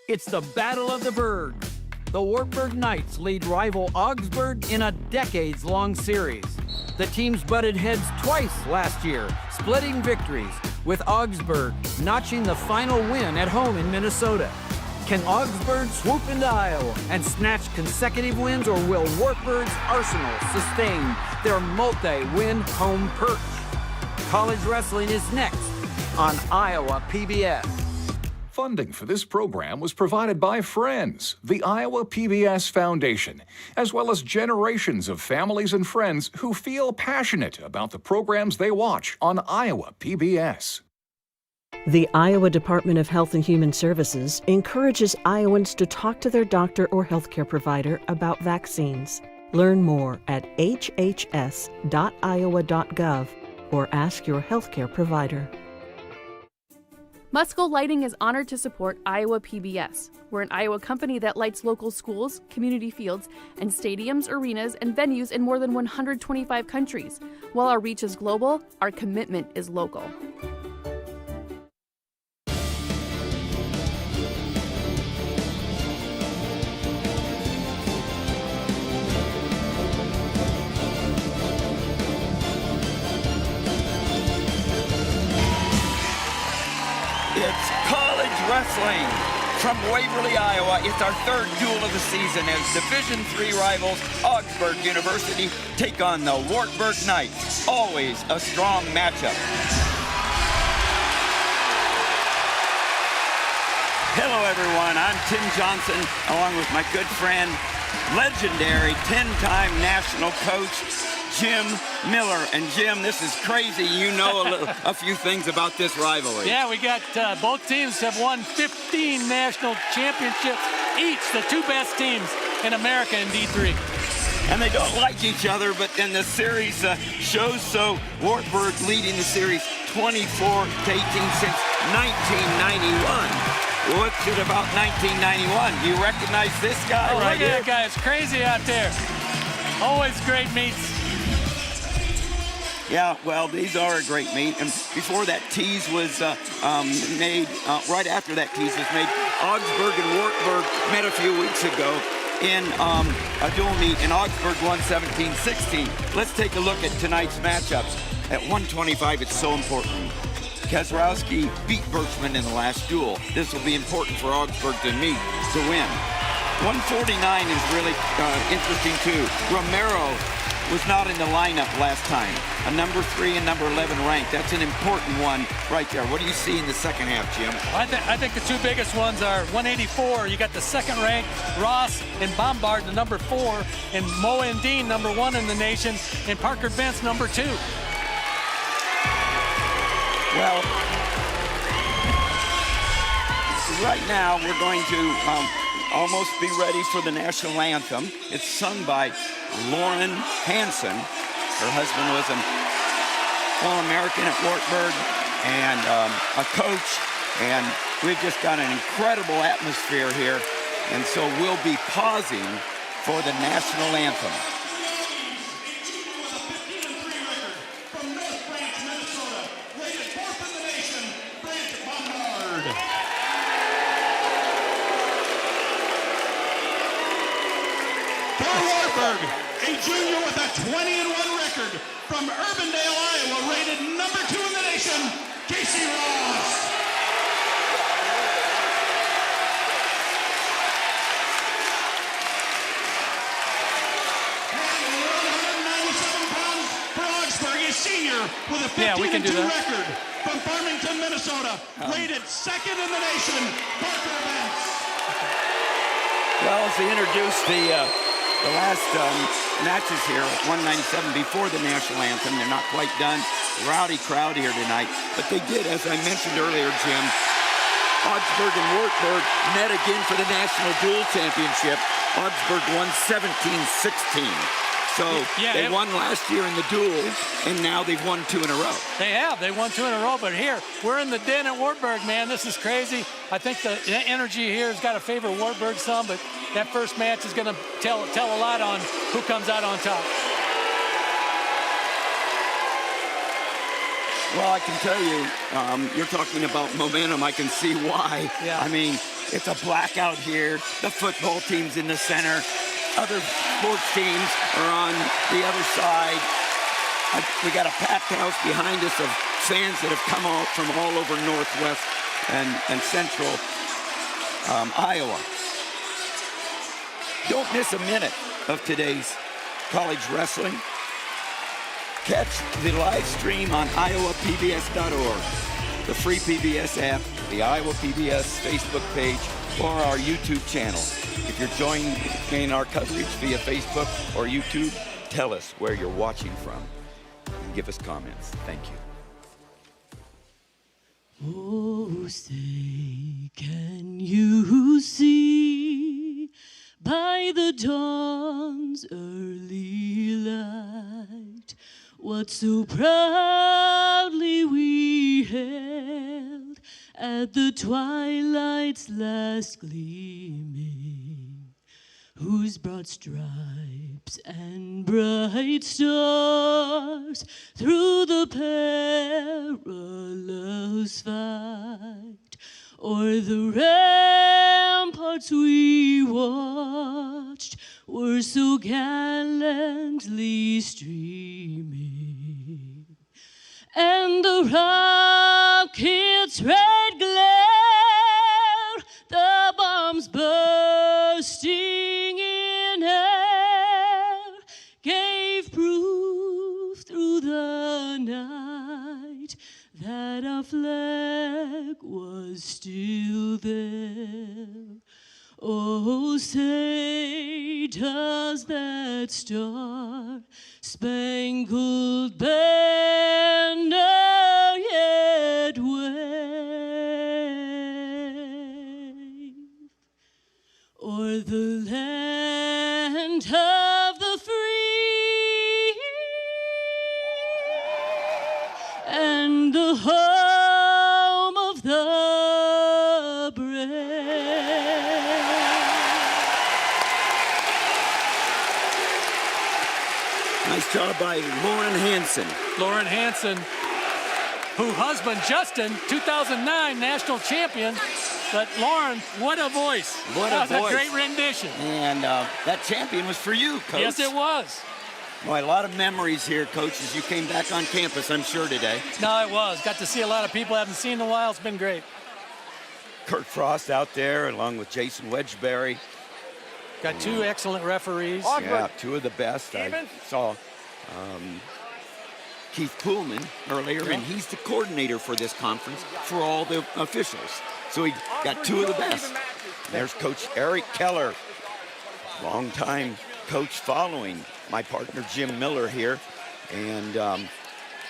It's the Battle of the Burgs. The Wartburg Knights lead rival Augsburg in a decades-long series. The teams butted heads twice last year, splitting victories, with Augsburg notching the final win at home in Minnesota. Can Augsburg swoop into Iowa and snatch consecutive wins, or will Wartburg's arsenal sustain their multi-win home perch? College wrestling is next on Iowa PBS. Funding for this program was provided by Friends, the Iowa PBS Foundation, as well as generations of families and friends who feel passionate about the programs they watch on Iowa PBS. The Iowa Department of Health and Human Services encourages Iowans to talk to their doctor or healthcare provider about vaccines. Learn more at hhs.iowa.gov or ask your healthcare provider. Musco Lighting is honored to support Iowa PBS. We're an Iowa company that lights local schools, community fields, and stadiums, arenas, and venues in more than 125 countries. While our reach is global, our commitment is local. It's college wrestling from Waverly, Iowa. It's our third duel of the season as Division III rivals Augsburg University take on the Wartburg Knights. Always a strong matchup. Hello, everyone. I'm Tim Johnson, along with my good friend, legendary 10-time national coach, Jim Miller. And Jim, this is crazy. You know a few things about this rivalry. Yeah, we got both teams have won 15 national championships each, the two best teams in America in D3. And they don't like each other, but then the series shows so. Wartburg leading the series 24-18 since 1991. What's it about 1991? Do you recognize this guy right here? Look at that guy. It's crazy out there. Always great meets. Yeah, well, these are a great meet. And before that tease was made, right after that tease was made, Augsburg and Wartburg met a few weeks ago in a dual meet, and Augsburg won 17-16. Let's take a look at tonight's matchups. At 125, it's so important. Kaczrowski beat Burman in the last duel. This will be important for Augsburg to win. 149 is really interesting, too. Romero was not in the lineup last time. A number 3 and number 11 ranked. That's an important one right there. What do you see in the second half, Jim? I think the two biggest ones are 184. You got the second ranked Ross and Bombard, the number 4, and Moen-Dean, number 1 in the nation, and Parker Venz, number 2. Well, right now we're going to almost be ready for the national anthem. It's sung by Lauren Hansen. Her husband was an All-American at Wartburg and a coach, and we've just got an incredible atmosphere here, and so we'll be pausing for the national anthem. A junior with a 20-1 record from Urbandale, Iowa, rated number 2 in the nation, Casey Ross. And 197 pounds for Augsburg, a senior with a 15-2 record from Farmington, Minnesota, rated 2nd in the nation, Parker Venz. Well, as they introduced the last matches here at 197 before the national anthem, they're not quite done. Rowdy crowd here tonight. But they did, as I mentioned earlier, Jim, Augsburg and Wartburg met again for the national dual championship. Augsburg won 17-16. So they won last year in the duel, and now they've won 2 in a row. They have. They won 2 in a row. But here, we're in the den at Wartburg, man. This is crazy. I think the energy here has got to favor Wartburg some, but that first match is going to tell a lot on who comes out on top. Well, I can tell you, you're talking about momentum. I can see why. Yeah. I mean, It's a blackout here. The football team's in the center. Other sports teams are on the other side. We got a packed house behind us of fans that have come out from all over Northwest and Central Iowa. Don't miss a minute of today's college wrestling. Catch the live stream on iowapbs.org, the free PBS app, the Iowa PBS Facebook page, or our YouTube channel. If you're joining our coverage via Facebook or YouTube, tell us where you're watching from and give us comments. Thank you. Oh, say, can you see by the dawn's early light what so proudly we hailed at the twilight's last gleaming, whose broad stripes and bright stars through the perilous fight o'er the ramparts we watched were so gallantly streaming, and the rocket's red glare, the bombs bursting in air, gave proof through the night that our flag was still there. Oh, say, does that star-spangled banner yet wave o'er the land of the free and the home of the brave? Nice job by Lauren Hansen. Lauren Hansen, who husband Justin, 2009 national champion. But Lauren, what a voice. What a that was voice. a great rendition. And that champion was for you, Coach. Yes, it was. Boy, a lot of memories here, Coach, as you came back on campus, I'm sure, today. No, it was. Got to see a lot of people I haven't seen in a while. It's been great. Kurt Frost out there, along with Jason Wedgbury. Got two excellent referees. Yeah, two of the best. I saw Keith Poolman earlier, and he's the coordinator for this conference for all the officials. So he got two of the best. There's Coach Eric Keller, longtime coach following my partner Jim Miller here, and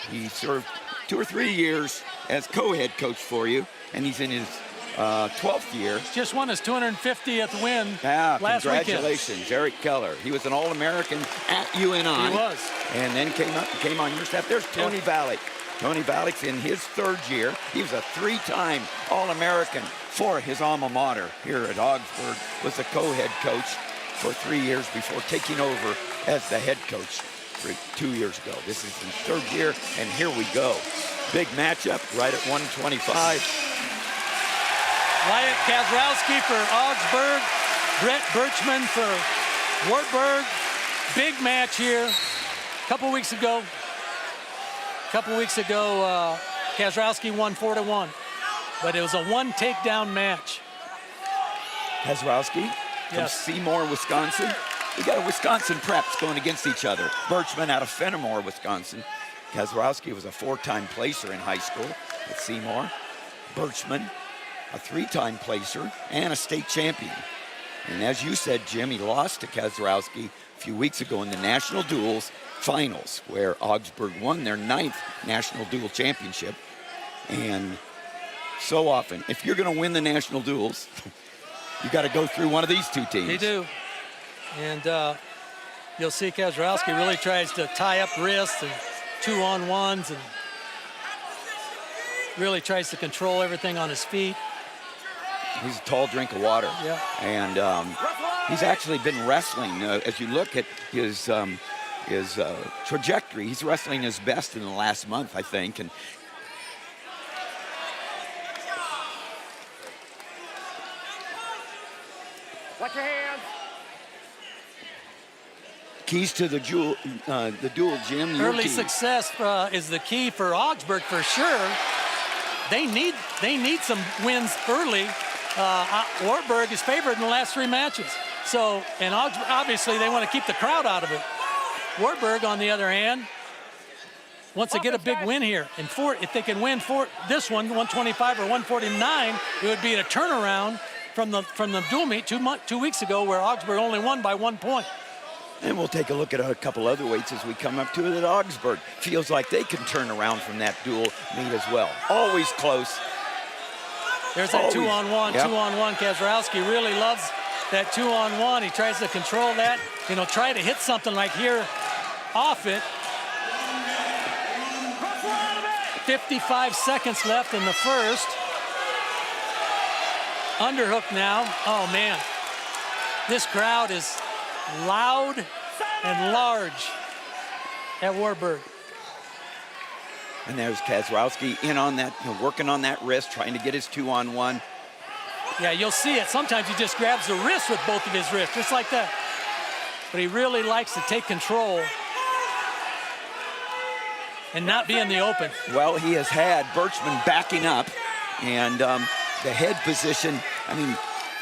he served 2 or 3 years as co-head coach for you, and he's in his 12th year. Just won his 250th win last congratulations, weekend. Eric Keller. He was an All-American at UNI. He was. And then came on your staff. There's Tony Valek. Tony Valek's in his 3rd year. He was a 3-time All-American for his alma mater here at Augsburg. Was the co-head coach for 3 years before taking over as the head coach 2 years ago. This is his 3rd year, and here we go. Big matchup right at 125. Wyatt Kaczrowski for Augsburg, Brett Birchman for Wartburg. Big match here. A couple weeks ago, Kaczrowski won 4-1, but it was a 1 takedown match. Kaczrowski from Seymour, Wisconsin. We got a Wisconsin preps going against each other. Birchman out of Fenimore, Wisconsin. Kaczrowski was a 4-time placer in high school at Seymour. Birchman, a 3-time placer and a state champion. And as you said, Jim, he lost to Kaczrowski a few weeks ago in the National Duels Finals, where Augsburg won their 9th National Duel Championship. And so often, if you're going to win the National Duels, you got to go through one of these two teams. They do. And you'll see Kaczrowski really tries to tie up wrists and 2-on-1s and really tries to control everything on his feet. He's a tall drink of water. Yeah. And he's actually been wrestling. As you look at his trajectory, he's wrestling his best in the last month, I think. And Watch your hands. Keys to the duel, Jim. Early success is the key for Augsburg for sure. They need some wins early. Wartburg is favored in the last 3 matches. So, and Augsburg, obviously they want to keep the crowd out of it. Wartburg, on the other hand, wants to get a big win here. And if they can win this one, 125 or 149, it would be a turnaround from the dual meet 2 weeks ago where Augsburg only won by 1 point. And we'll take a look at a couple other weights as we come up to it at Augsburg. Feels like they can turn around from that dual meet as well. Always close. There's that 2-on-1, 2-on-1. Kaczrowski really loves that 2-on-1. He tries to control that. You know, try to hit something like here off it. 55 seconds left in the first. Underhook now. Oh, man. This crowd is loud and large at Wartburg. And there's Kaczrowski in on that, working on that wrist, trying to get his 2-on-1. Yeah, you'll see it. Sometimes he just grabs the wrist with both of his wrists, just like that. But he really likes to take control and not be in the open. Well, he has had Birchman backing up, and the head position, I mean,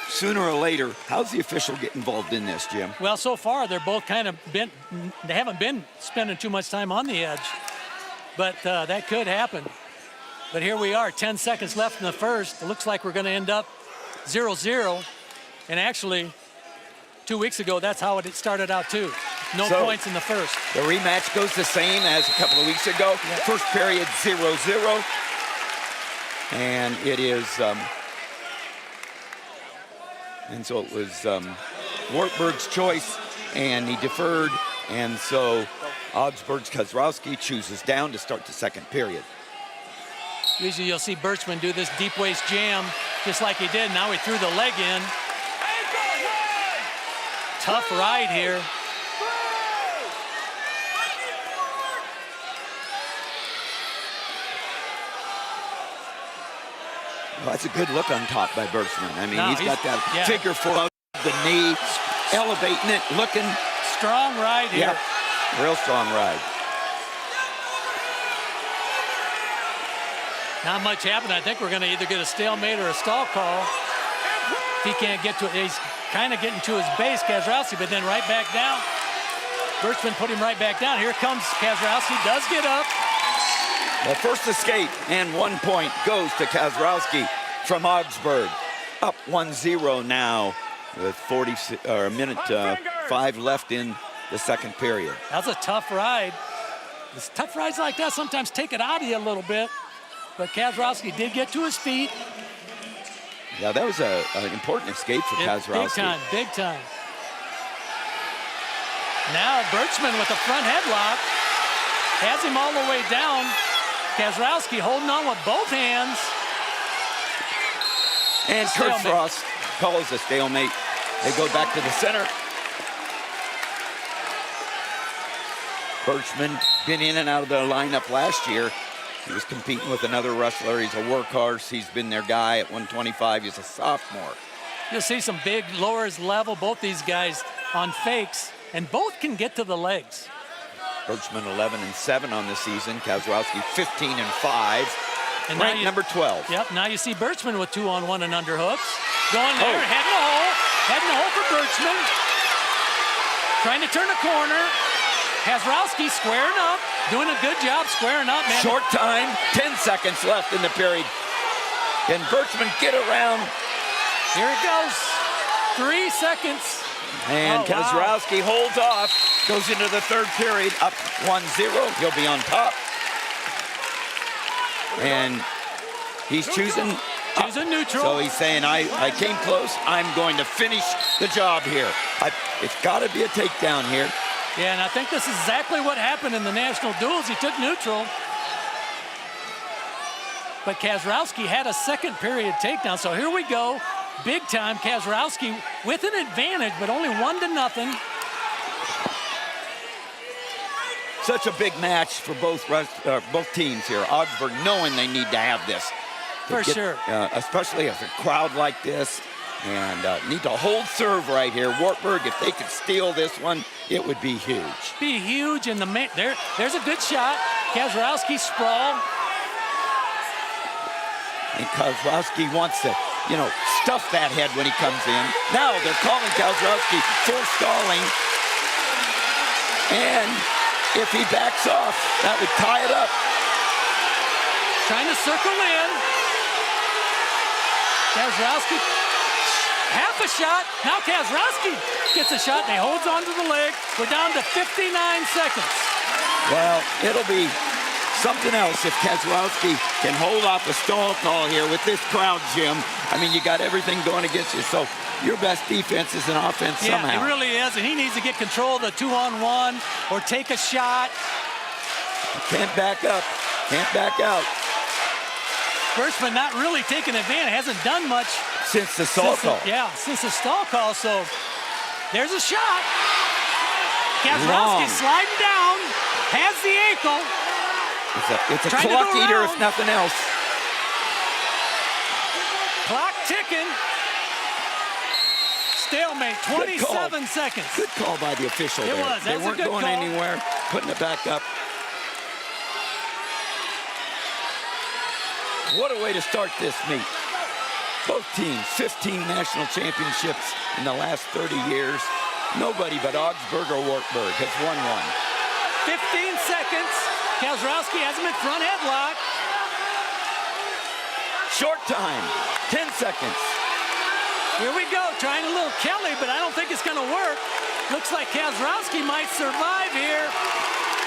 sooner or later, how's the official get involved in this, Jim? Well, so far, they're both kind of they haven't been spending too much time on the edge. But that could happen. But here we are, 10 seconds left in the first. It looks like we're going to end up 0-0. And actually, 2 weeks ago, that's how it started out, too. No points in the first. The rematch goes the same as a couple of weeks ago. Yeah. First period, 0-0. And it is... and so it was Wartburg's choice, and he deferred. And so Augsburg's Kaczrowski chooses down to start the second period. Usually you'll see Birchman do this deep waist jam just like he did. Now he threw the leg in. Tough ride here. Well, that's a good look on top by Birchman. I mean, he's got that figure 4, the knee, elevating it, looking. Strong ride here. Yeah, real strong ride. Not much happened. I think we're going to either get a stalemate or a stall call. If he can't get to it, he's kind of getting to his base, Kaczrowski, but then right back down. Birchman put him right back down. Here comes Kaczrowski, does get up. The first escape, and 1 point goes to Kaczrowski from Augsburg. Up 1-0 now with 5 left in the second period. That's a tough ride. It's tough rides like that sometimes take it out of you a little bit. But Kaczrowski did get to his feet. Yeah, that was an important escape for Kaczrowski. Big time. Now Birchman with a front headlock. Has him all the way down. Kaczrowski holding on with both hands. And Kurt Frost calls a stalemate. They go back to the center. Birchman been in and out of the lineup last year. He was competing with another wrestler. He's a workhorse. He's been their guy at 125. He's a sophomore. You'll see some big lowers level, both these guys on fakes, and both can get to the legs. Birchman 11-7 on the season. Kaczrowski 15-5. And ranked number 12. Yep, now you see Birchman with 2-on-1 and underhooks. Going there, head in the hole. Head in the hole for Birchman. Trying to turn the corner. Kaczrowski squaring up. Doing a good job squaring up, man. Short time, 10 seconds left in the period. Can Birchman get around? Here it goes. 3 seconds. And Kaczrowski holds off. Goes into the third period, up 1-0. He'll be on top. And he's choosing neutral. So he's saying, I came close. I'm going to finish the job here. It's got to be a takedown here. Yeah, and I think this is exactly what happened in the national duels. He took neutral. But Kaczrowski had a second period takedown. So here we go. Big time. Kaczrowski with an advantage, but only 1-0. Such a big match for both teams here. Augsburg knowing they need to have this. For sure. Especially with a crowd like this. And need to hold serve right here. Wartburg, if they could steal this one, it would be huge. Be huge, and there's a good shot. Kaczrowski sprawl. And Kaczrowski wants to, stuff that head when he comes in. Now they're calling Kaczrowski for stalling. And if he backs off, that would tie it up. Trying to circle in. Kaczrowski, half a shot. Now Kaczrowski gets a shot, and he holds onto the leg. We're down to 59 seconds. Well, it'll be something else if Kaczrowski can hold off a stall call here with this crowd, Jim. I mean, you got everything going against you, so your best defense is an offense somehow. Yeah, it really is, and he needs to get control of the 2-on-1 or take a shot. Can't back up, can't back out. Burman not really taking advantage, hasn't done much. Since the stall call. Since the stall call, so there's a shot. Kaczrowski sliding down, has the ankle. It's a clock eater if nothing else. Clock ticking. Stalemate, 27 seconds. Good call by the official there. They weren't going anywhere, putting it back up. What a way to start this meet. Both teams, 15 national championships in the last 30 years. Nobody but Augsburg or Wartburg has won one. 15 seconds. Kaczrowski has him in front headlock. Short time, 10 seconds. Here we go, trying a little Kelly, but I don't think it's gonna work. Looks like Kaczrowski might survive here.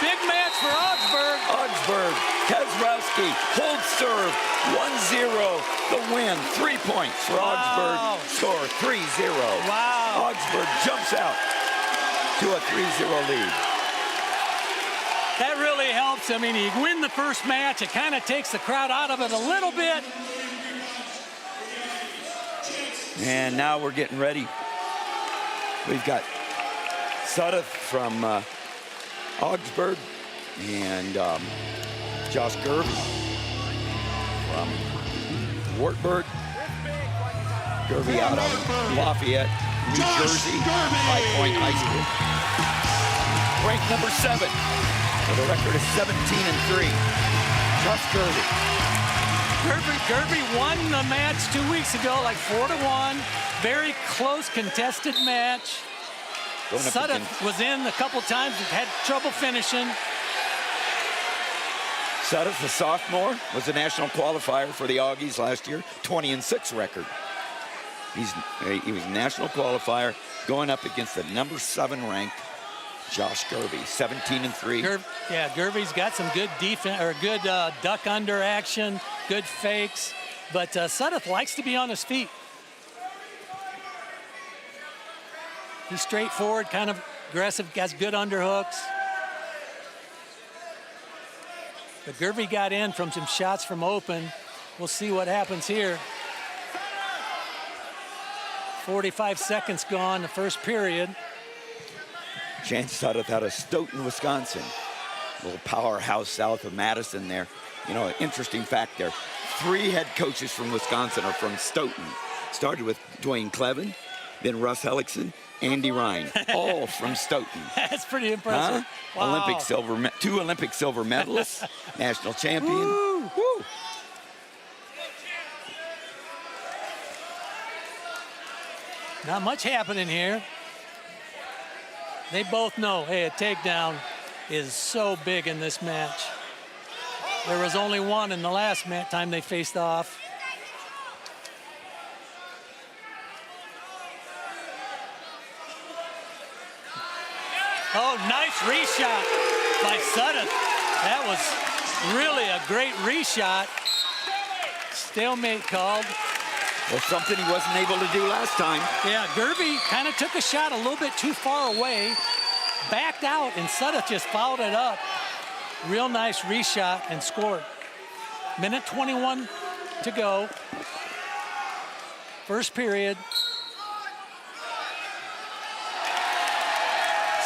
Big match for Augsburg. Augsburg, Kaczrowski, hold serve, 1-0, the win. 3 points for Augsburg, score 3-0. Wow. Augsburg jumps out to a 3-0 lead. That really helps. I mean, you win the first match, it kind of takes the crowd out of it a little bit. And now we're getting ready. We've got Suddeth from Augsburg and Josh Gervey from Wartburg. Gervey out of Lafayette, New Jersey, High Point High School. Ranked number 7 with a record of 17-3. Josh Gervey. Gervey won the match 2 weeks ago, like 4-1. Very close contested match. Suddeth was in a couple times, had trouble finishing. Suddeth, the sophomore, was a national qualifier for the Auggies last year, 20-6 record. He was a national qualifier going up against the number 7 ranked Josh Gervey, 17-3. Gervey's got some good defense, or good duck under action, good fakes, but Suddeth likes to be on his feet. He's straightforward, kind of aggressive, has good underhooks. But Gervey got in from some shots from open. We'll see what happens here. 45 seconds gone, the first period. Jan Suddeth out of Stoughton, Wisconsin. A little powerhouse south of Madison there. You know, an interesting fact there. 3 head coaches from Wisconsin are from Stoughton. Started with Dwayne Clevin, then Russ Hellickson, Andy Ryan, all from Stoughton. That's pretty impressive. Huh? Wow. 2 Olympic silver medalists, national champion. Woo. Woo. Not much happening here. They both know, hey, a takedown is so big in this match. There was only one in the last time they faced off. Oh, nice reshot by Suddeth. That was really a great reshot. Stalemate called. Well, something he wasn't able to do last time. Yeah, Gervey kind of took a shot a little bit too far away, backed out, and Suddeth just fouled it up. Real nice reshot and scored. Minute 21 to go. First period.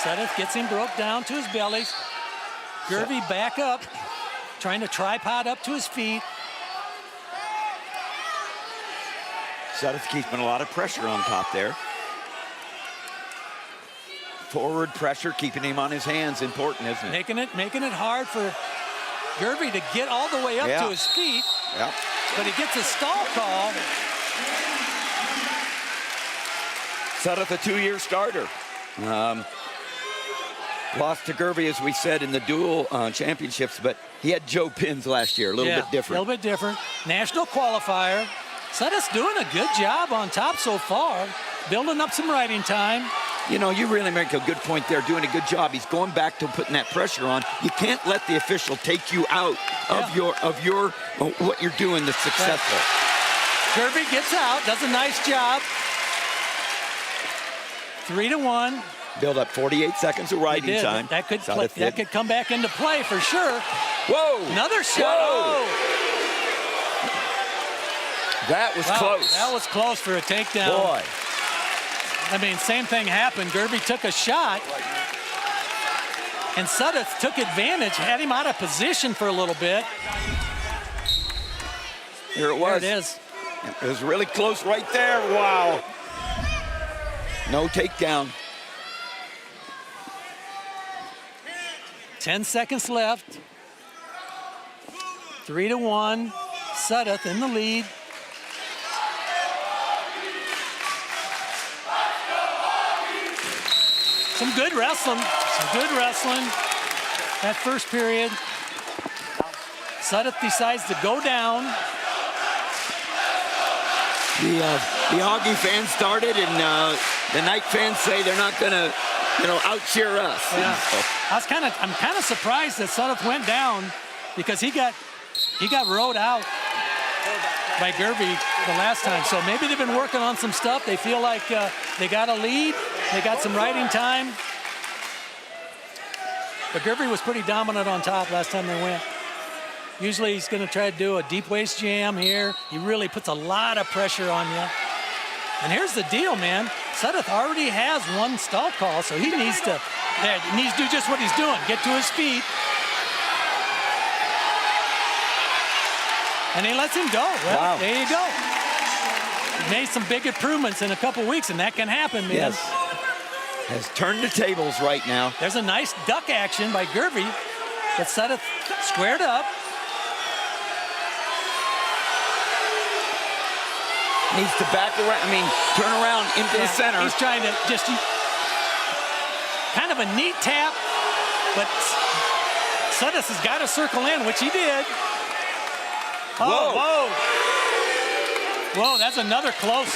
Suddeth gets him broke down to his belly. Gervey back up, trying to tripod up to his feet. Suddeth keeping a lot of pressure on top there. Forward pressure, keeping him on his hands, important, isn't it? Making it hard for Gervey to get all the way up to his feet. Yeah. But he gets a stall call. Suddeth, a 2-year starter. Lost to Gervey, as we said, in the dual championships, but he had Joe Pins last year, a little bit different. A little bit different. National qualifier. Suddeth's doing a good job on top so far, building up some riding time. You know, you really make a good point there, doing a good job. He's going back to putting that pressure on. You can't let the official take you out of your what you're doing that's successful. Right. Gervey gets out, does a nice job. 3-1. Build up 48 seconds of riding time. That could come back into play for sure. Whoa! Another shot. Whoa. That was close. That was close for a takedown. Boy. I mean, same thing happened. Gervey took a shot, and Suddeth took advantage, had him out of position for a little bit. Here it was. There it is. It was really close right there. Wow. No takedown. 10 seconds left. 3-1. Suddeth in the lead. Some good wrestling. That first period. Suddeth decides to go down. The Augie fans started, and the Knight fans say they're not going to, out-cheer us. Yeah. I'm kind of surprised that Suddeth went down because he got rode out by Gervey the last time. So maybe they've been working on some stuff. They feel like they got a lead. They got some riding time. But Gervey was pretty dominant on top last time they went. Usually he's going to try to do a deep waist jam here. He really puts a lot of pressure on you. And here's the deal, man. Suddeth already has one stall call, so he needs to do just what he's doing. Get to his feet. And he lets him go. Well, wow. There you go. He made some big improvements in a couple weeks, and that can happen, man. Yes. Has turned the tables right now. There's a nice duck action by Gervey, but Suddeth squared up. Needs to back around, turn around into the center. He's trying to just kind of a neat tap, but Suddeth has got to circle in, which he did. Oh, whoa, that's another close.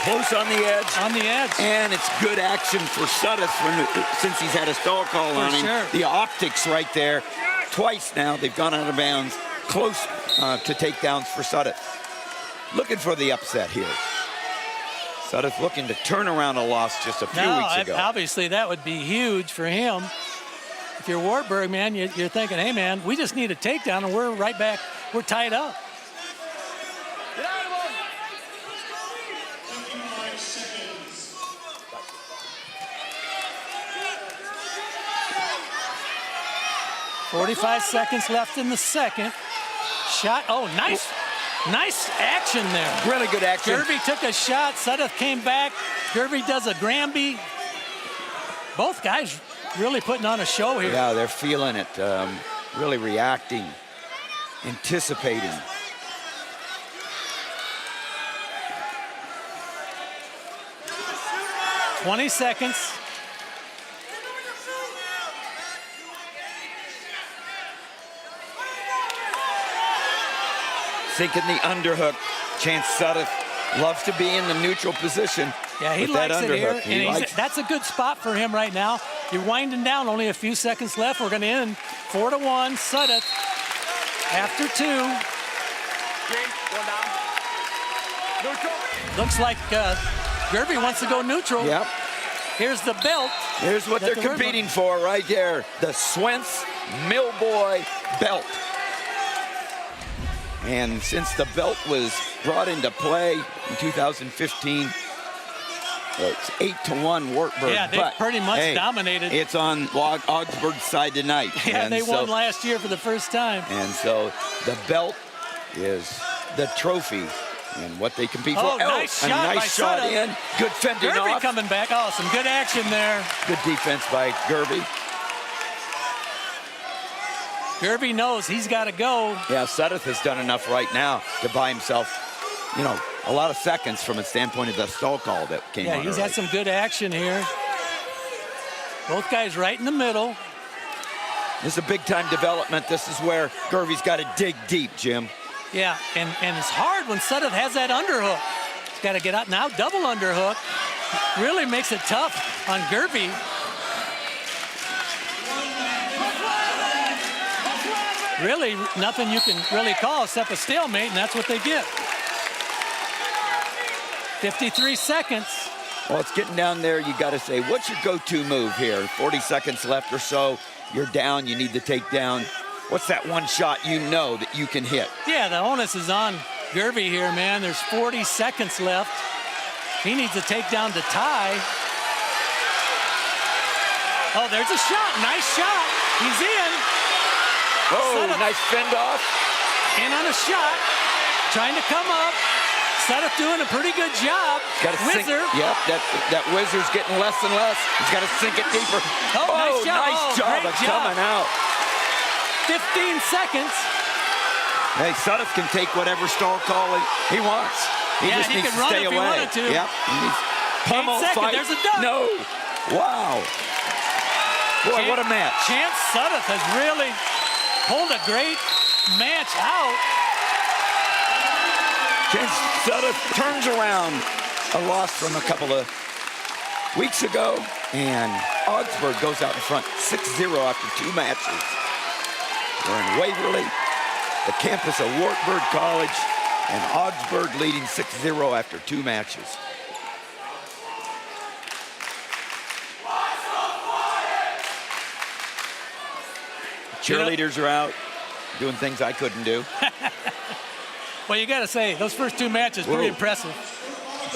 Close on the edge. On the edge. And it's good action for Suddeth since he's had a stall call on him. Sure. The optics right there. Twice now they've gone out of bounds. Close to takedowns for Suddeth. Looking for the upset here. Suddeth looking to turn around a loss just a few weeks ago. Obviously that would be huge for him. If you're Wartburg, man, you're thinking, hey, man, we just need a takedown and we're right back. We're tied up. 45 seconds left in the second. Shot. Oh, nice action there. Really good action. Gervey took a shot. Suddeth came back. Gervey does a Granby. Both guys really putting on a show here. Yeah, they're feeling it. Really reacting, anticipating. $20 seconds. Sinking the underhook. Chance Suddeth loves to be in the neutral position. Yeah, he likes it here. And that's a good spot for him right now. You're winding down, only a few seconds left. We're going to end 4-1, Suddeth. After 2. Looks like Gervey wants to go neutral. Yep. Here's the belt. Here's what they're competing for right there. The Swentz Millboy belt. And since the belt was brought into play in 2015, it's 8-1 Wartburg. Yeah, they pretty much dominated. It's on Augsburg's side tonight. Yeah, and they won last year for the first time. And so the belt is the trophy and what they compete for. Oh, nice shot by Suddeth. In. Good fending Gervey off. coming back. Oh, some good action there. Good defense by Gervey. Gervey knows he's got to go. Yeah, Suddeth has done enough right now to buy himself, you know, a lot of seconds from a standpoint of the stall call that came on. Yeah, he's early. had some good action here. Both guys right in the middle. This is a big-time development. This is where Gervey's got to dig deep, Jim. Yeah, and it's hard when Suddeth has that underhook. He's got to get out now, double underhook. Really makes it tough on Gervey. Really, nothing you can really call except a stalemate, and that's what they get. 53 seconds. Well, it's getting down there. You got to say, what's your go-to move here? 40 seconds left or so. You're down. You need to take down. What's that one shot you know that you can hit? Yeah, the onus is on Gervey here, man. There's 40 seconds left. He needs to take down to tie. Oh, there's a shot. Nice shot. He's in. Oh, Suddeth nice fend off. in on a shot. Trying to come up. Suddeth doing a pretty good job. Whizzer. Yep, that Whizzer's getting less and less. He's got to sink it deeper. Oh, nice job. Nice job great of job. coming out. 15 seconds. Hey, Suddeth can take whatever stall call he wants. He just he needs can to run stay if he away. wanted to. Yep. Pummel 8 seconds. fight. There's a dunk. No. Wow. Boy, what a match. Chance Suddeth has really pulled a great match out. Chance Suddeth turns around a loss from a couple of weeks ago, and Augsburg goes out in front 6-0 after 2 matches. We're in Waverly, the campus of Wartburg College, and Augsburg leading 6-0 after 2 matches. Cheerleaders are out doing things I couldn't do. Well, you got to say, those first 2 matches, pretty impressive.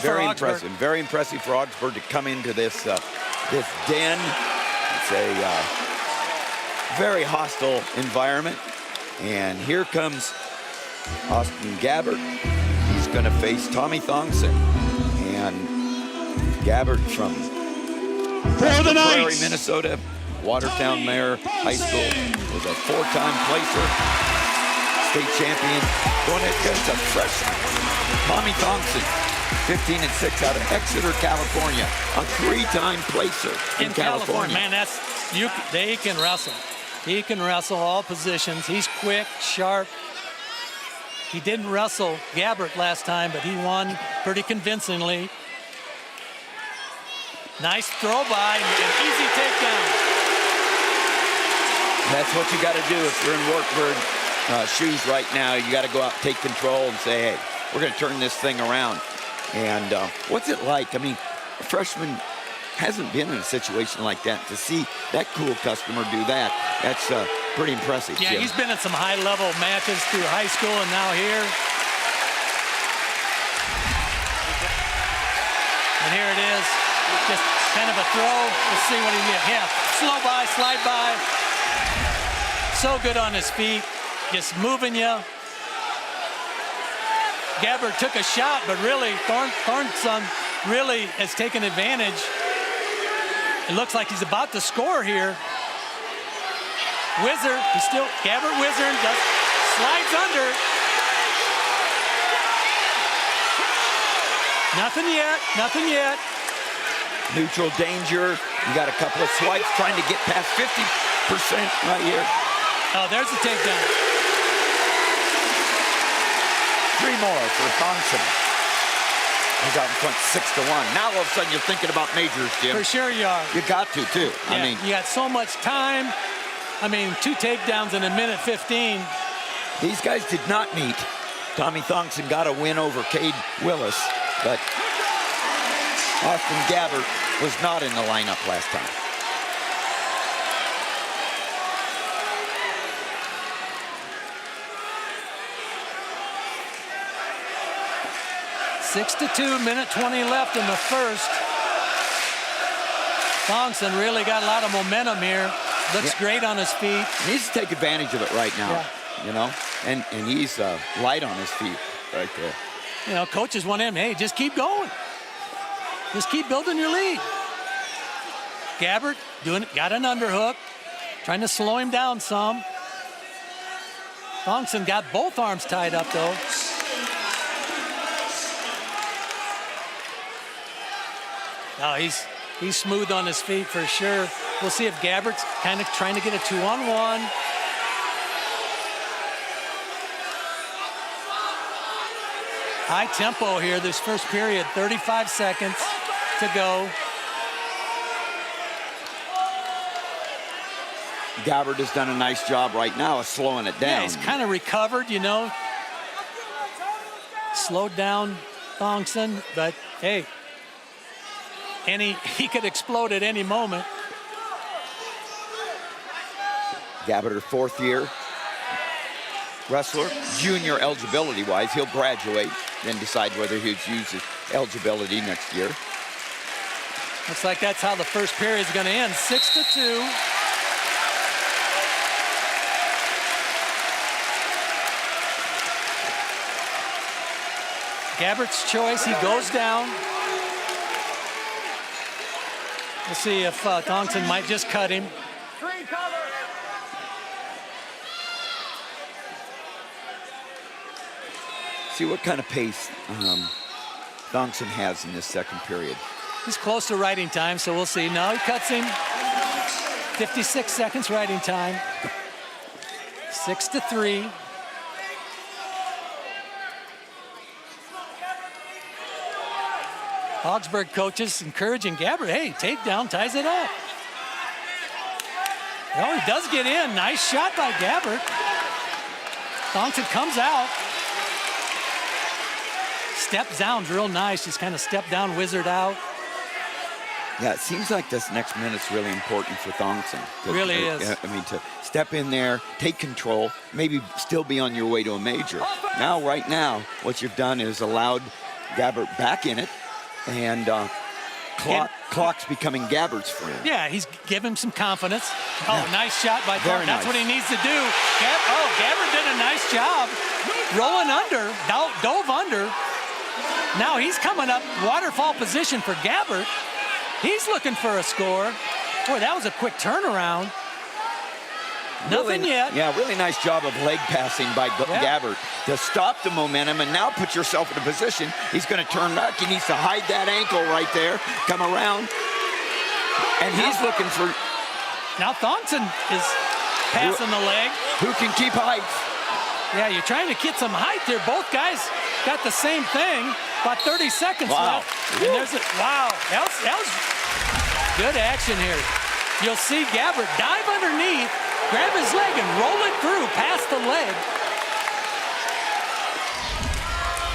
Very impressive. Very impressive for Augsburg to come into this this den. It's a very hostile environment. And here comes Austin Gabbert. He's going to face Tommy Thongson. And Gabbert from Prairie, Minnesota, Watertown Mayor High School, was a 4-time placer, state champion, going against a freshman, Tommy Thongson, 15-6 out of Exeter, California, a 3-time placer in California. Man, they can wrestle. He can wrestle all positions. He's quick, sharp. He didn't wrestle Gabbert last time, but he won pretty convincingly. Nice throw by and an easy takedown. That's what you got to do if you're in Wartburg shoes right now. You got to go out, take control, and say, hey, we're going to turn this thing around. And what's it like? I mean, a freshman hasn't been in a situation like that. To see that cool customer do that, that's pretty impressive. Yeah, Jim. he's been in some high-level matches through high school and now here. And here it is. Just kind of a throw. Let's see what he gets. Yeah, slow by, slide by. So good on his feet, just moving you. Gabbert took a shot, but really, Thongson really has taken advantage. It looks like he's about to score here. Whizzer, Gabbert whizzing, just slides under. Nothing yet, nothing yet. Neutral danger. You got a couple of swipes trying to get past 50% right here. Oh, there's the takedown. 3 more for Thongson. He's out in front 6-1. Now all of a sudden you're thinking about majors, Jim. For sure you are. You got to, too. Yeah, I mean, you got so much time. I mean, 2 takedowns in a minute 15. these guys did not meet. Tommy Thongson got a win over Cade Willis, but Austin Gabbert was not in the lineup last time. 6-2, minute 20 left in the first. Thongson really got a lot of momentum here. Looks great on his feet. He needs to take advantage of it right now, you know? And he's light on his feet right there. You know, coaches want him, hey, just keep going. Just keep building your lead. Gabbert doing it, got an underhook, trying to slow him down some. Thongson got both arms tied up, though. Oh, he's smooth on his feet for sure. We'll see if Gabbert's kind of trying to get a 2-on-1. High tempo here this first period, 35 seconds to go. Gabbert has done a nice job right now of slowing it down. Yeah, he's kind of recovered, you know. Slowed down Thongson, but hey, he could explode at any moment. Gabbert, fourth-year wrestler, junior eligibility-wise. He'll graduate, then decide whether he'll use his eligibility next year. Looks like that's how the first period is going to end, 6-2. Gabbert's choice, he goes down. We'll see if Thongson might just cut him. See what kind of pace Thongson has in this second period. He's close to riding time, so we'll see. No, he cuts him. 56 seconds riding time. 6-3. Augsburg coaches encouraging Gabbert, hey, takedown, ties it up. Oh, he does get in. Nice shot by Gabbert. Thongson comes out. Step down's real nice. Just kind of step down, wizard out. Yeah, it seems like this next minute's really important for Thongson. Really is. I mean, to step in there, take control, maybe still be on your way to a major. Now, right now, what you've done is allowed Gabbert back in it, and clock's becoming Gabbert's friend. Yeah, he's giving him some confidence. Oh, yeah. Nice shot by Burman. That's what he needs to do. Gabbert did a nice job. Rolling under, dove under. Now he's coming up, waterfall position for Gabbert. He's looking for a score. Boy, that was a quick turnaround. Nothing yet. Yeah, really nice job of leg passing by Gabbert to stop the momentum and now put yourself in a position. He's going to turn back. He needs to hide that ankle right there, come around. And he's looking for... Now Thongson is passing the leg. Who can keep height? Yeah, you're trying to get some height there. Both guys got the same thing. About 30 seconds left. And there's wow, that was good action here. You'll see Gabbert dive underneath, grab his leg and roll it through past the leg.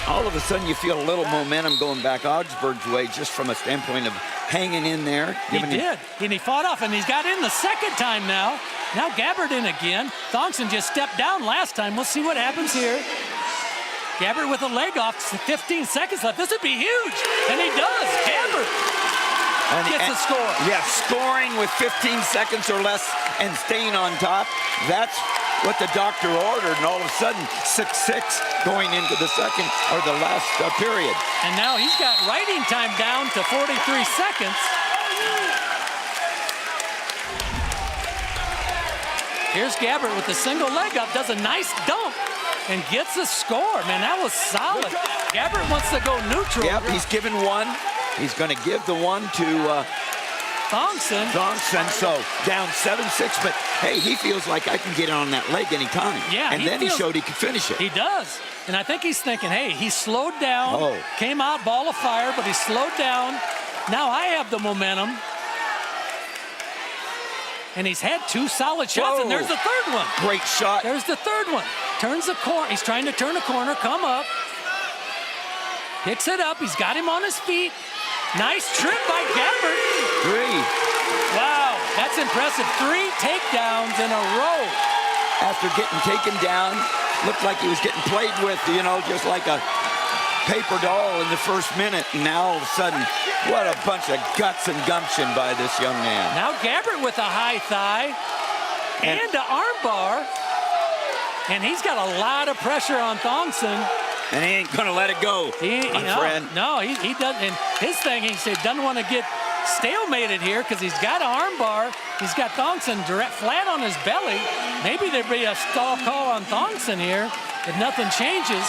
All of a sudden you feel a little momentum going back Augsburg's way just from a standpoint of hanging in there. He did, and he fought off, and he's got in the second time now. Now Gabbert in again. Thongson just stepped down last time. We'll see what happens here. Gabbert with a leg off, 15 seconds left. This would be huge, and he does. Gabbert gets a score. Yeah, scoring with 15 seconds or less and staying on top. That's what the doctor ordered, and all of a sudden, 6-6 going into the second or the last period. And now he's got riding time down to 43 seconds. Here's Gabbert with a single leg up, does a nice dump, and gets a score. Man, that was solid. Gabbert wants to go neutral. Yep, he's given one. He's going to give the one to Thongson. So down 7-6, but hey, he feels like I can get on that leg anytime. Yeah, and then he showed he could finish it. He does. And I think he's thinking, hey, he slowed down, came out ball of fire, but he slowed down. Now I have the momentum. And he's had two solid shots, and there's the third one. Great shot. There's the third one. Turns the corner. He's trying to turn a corner, come up. Picks it up. He's got him on his feet. Nice trip by Gabbert. 3. Wow, that's impressive. 3 takedowns in a row. After getting taken down, looked like he was getting played with, you know, just like a paper doll in the first minute. And now all of a sudden, what a bunch of guts and gumption by this young man. Now Gabbert with a high thigh and an arm bar. And he's got a lot of pressure on Thongson. And he ain't going to let it go, my friend. No, he doesn't. And his thing, he said, doesn't want to get stalemated here because he's got an arm bar. He's got Thongson direct flat on his belly. Maybe there'd be a stall call on Thongson here if nothing changes.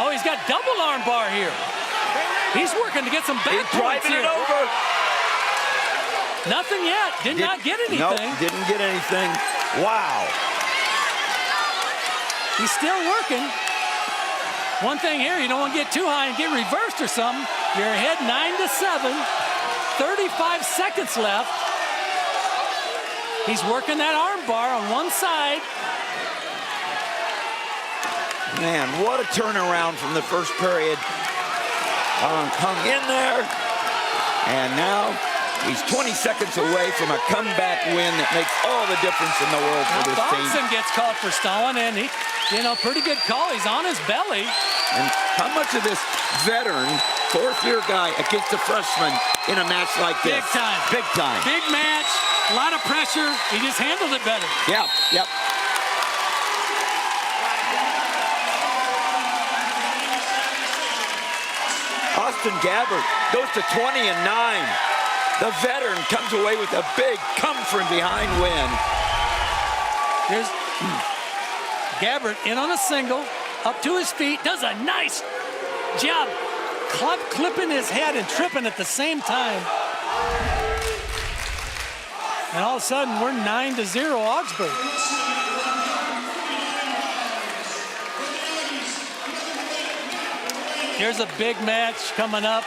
Oh, he's got double arm bar here. He's working to get some back points here. It over. Nothing yet. Did not get anything. Nope, didn't get anything. Wow. He's still working. One thing here, you don't want to get too high and get reversed or something. You're ahead 9-7. 35 seconds left. He's working that arm bar on one side. Man, what a turnaround from the first period. Hung in there. And now he's 20 seconds away from a comeback win that makes all the difference in the world for this team. Thongson gets called for stalling, and he, pretty good call. He's on his belly. And how much of this veteran, fourth-year guy against a freshman in a match like this? Big time. Big time. Big match, a lot of pressure. He just handled it better. Yep, yep. Austin Gabbert goes to 20-9. The veteran comes away with a big come-from-behind win. Here's Gabbert in on a single, up to his feet, does a nice job clipping his head and tripping at the same time. And all of a sudden, we're 9-0 Augsburg. Here's a big match coming up.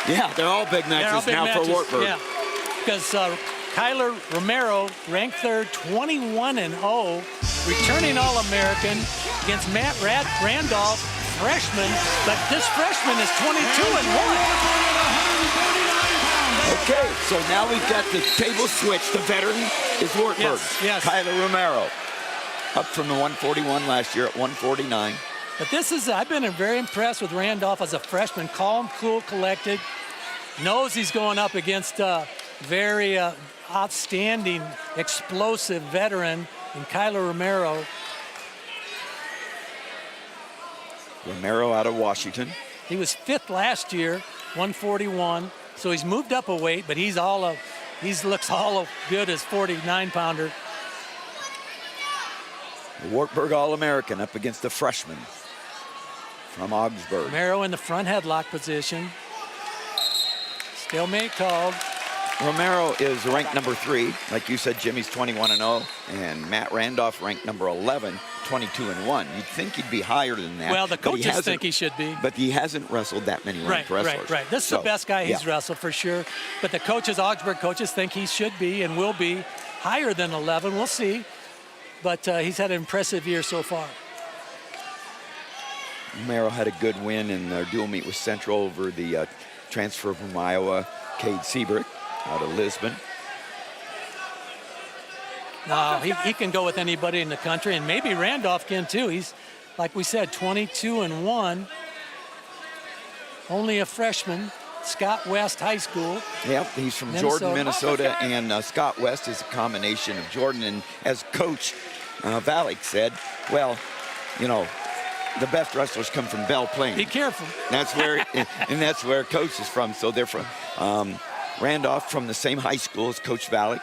Yeah, they're all big matches now for Wartburg. Yeah, because Kyler Romero, ranked third, 21-0, returning All-American against Matt Randolph, freshman, but this freshman is 22-1. Okay, so now we've got the table switch. The veteran is Wartburg. Yes. Kyler Romero, up from the 141 last year at 149. But I've been very impressed with Randolph as a freshman. Calm, cool, collected. Knows he's going up against a very outstanding, explosive veteran in Kyler Romero. Romero out of Washington. He was 5th last year, 141. So he's moved up a weight, but he looks all good as 49-pounder. The Wartburg All-American up against the freshman from Augsburg. Romero in the front headlock position. Stalemate called. Romero is ranked number 3. Like you said, Jimmy's 21-0. And Matt Randolph ranked number 11, 22-1. You'd think he'd be higher than that. Well, the coaches think he should be. But he hasn't wrestled that many ranked wrestlers. Right. This is the best guy he's wrestled for sure. But the coaches, Augsburg coaches, think he should be and will be higher than 11. We'll see. But he's had an impressive year so far. Romero had a good win in their dual meet with Central over the transfer from Iowa, Cade Seabrook, out of Lisbon. No, he can go with anybody in the country, and maybe Randolph can too. He's, like we said, 22-1. Only a freshman. Scott West High School. Yep, he's from Jordan, Minnesota, and Scott West is a combination of Jordan. And as Coach Valek said, well, the best wrestlers come from Belle Plaine. Be careful. That's where, and that's where Coach is from. So they're from Randolph, from the same high school as Coach Valek.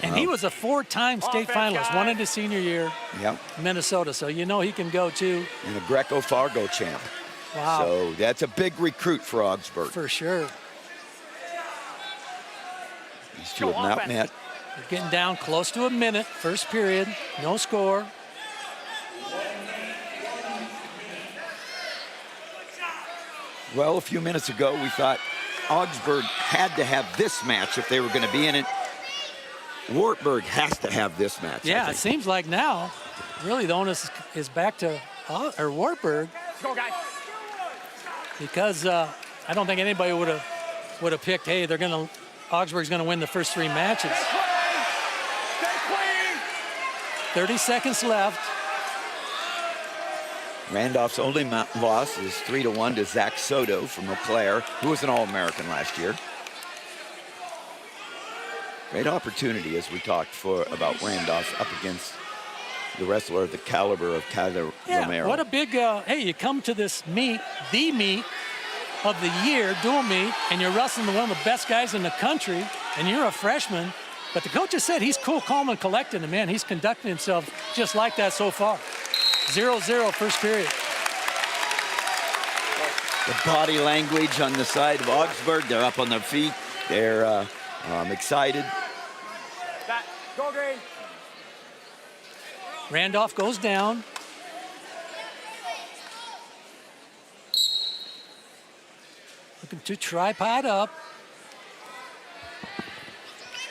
And he was a 4-time state finalist, one in his senior year. Yep. Minnesota, so he can go too. And a Greco-Fargo champ. Wow. So that's a big recruit for Augsburg. For sure. These two have not met. We're getting down close to a minute. First period, no score. Well, a few minutes ago, we thought Augsburg had to have this match if they were going to be in it. Wartburg has to have this match. Yeah, it seems like now, really the onus is back to Wartburg. Let's go, guys. Because I don't think anybody would have picked, hey, Augsburg's gonna win the first 3 matches. 30 seconds left. Randolph's only loss is 3-1 to Zach Soto from Eau Claire, who was an All-American last year. Great opportunity, as we talked about Randolph up against the wrestler of the caliber of Romero. What a big, hey, you come to this meet, the meet of the year, dual meet, and you're wrestling one of the best guys in the country, and you're a freshman. But the coach has said he's cool, calm, and collected, and man, he's conducting himself just like that so far. 0-0 first period. The body language on the side of Augsburg, they're up on their feet. They're excited. Go, Green. Randolph goes down. Looking to tripod up.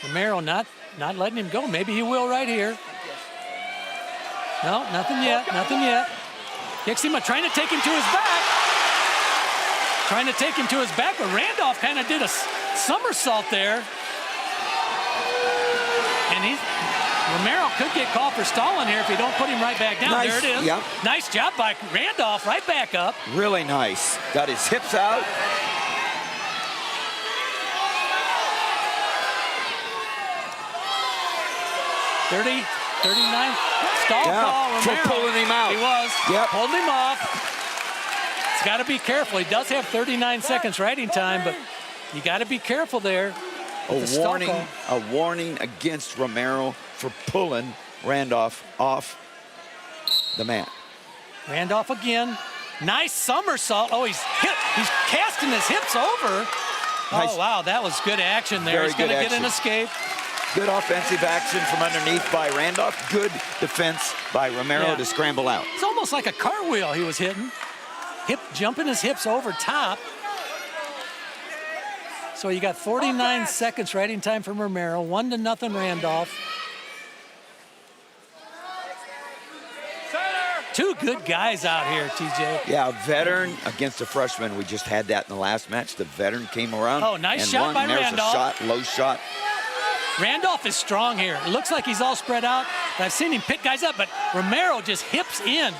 Romero not letting him go. Maybe he will right here. No, nothing yet, nothing yet. Kicks him, trying to take him to his back. Trying to take him to his back, but Randolph kind of did a somersault there. And Romero could get called for stalling here if you don't put him right back down. Nice. There it is. Yep. Nice job by Randolph, right back up. Really nice. Got his hips out. $30, $39, stall call, Romero. For pulling him out. He was. Yep. Pulled him off. He's got to be careful. He does have 39 seconds riding time, but you got to be careful there. A warning against Romero for pulling Randolph off the mat. Randolph again. Nice somersault. Oh, he's casting his hips over. Nice. Oh, wow, that was good action there. Very He's going to good get an escape. Good offensive action from underneath by Randolph. Good defense by Romero to scramble out. It's almost like a cartwheel he was hitting. Jumping his hips over top. So you got 49 seconds riding time from Romero. 1-0 Randolph. Two good guys out here, TJ. Yeah, a veteran against a freshman. We just had that in the last match. The veteran came around. Oh, nice and shot won. by There's Randolph. A shot, low shot. Randolph is strong here. It looks like he's all spread out. I've seen him pick guys up, but Romero just hips in.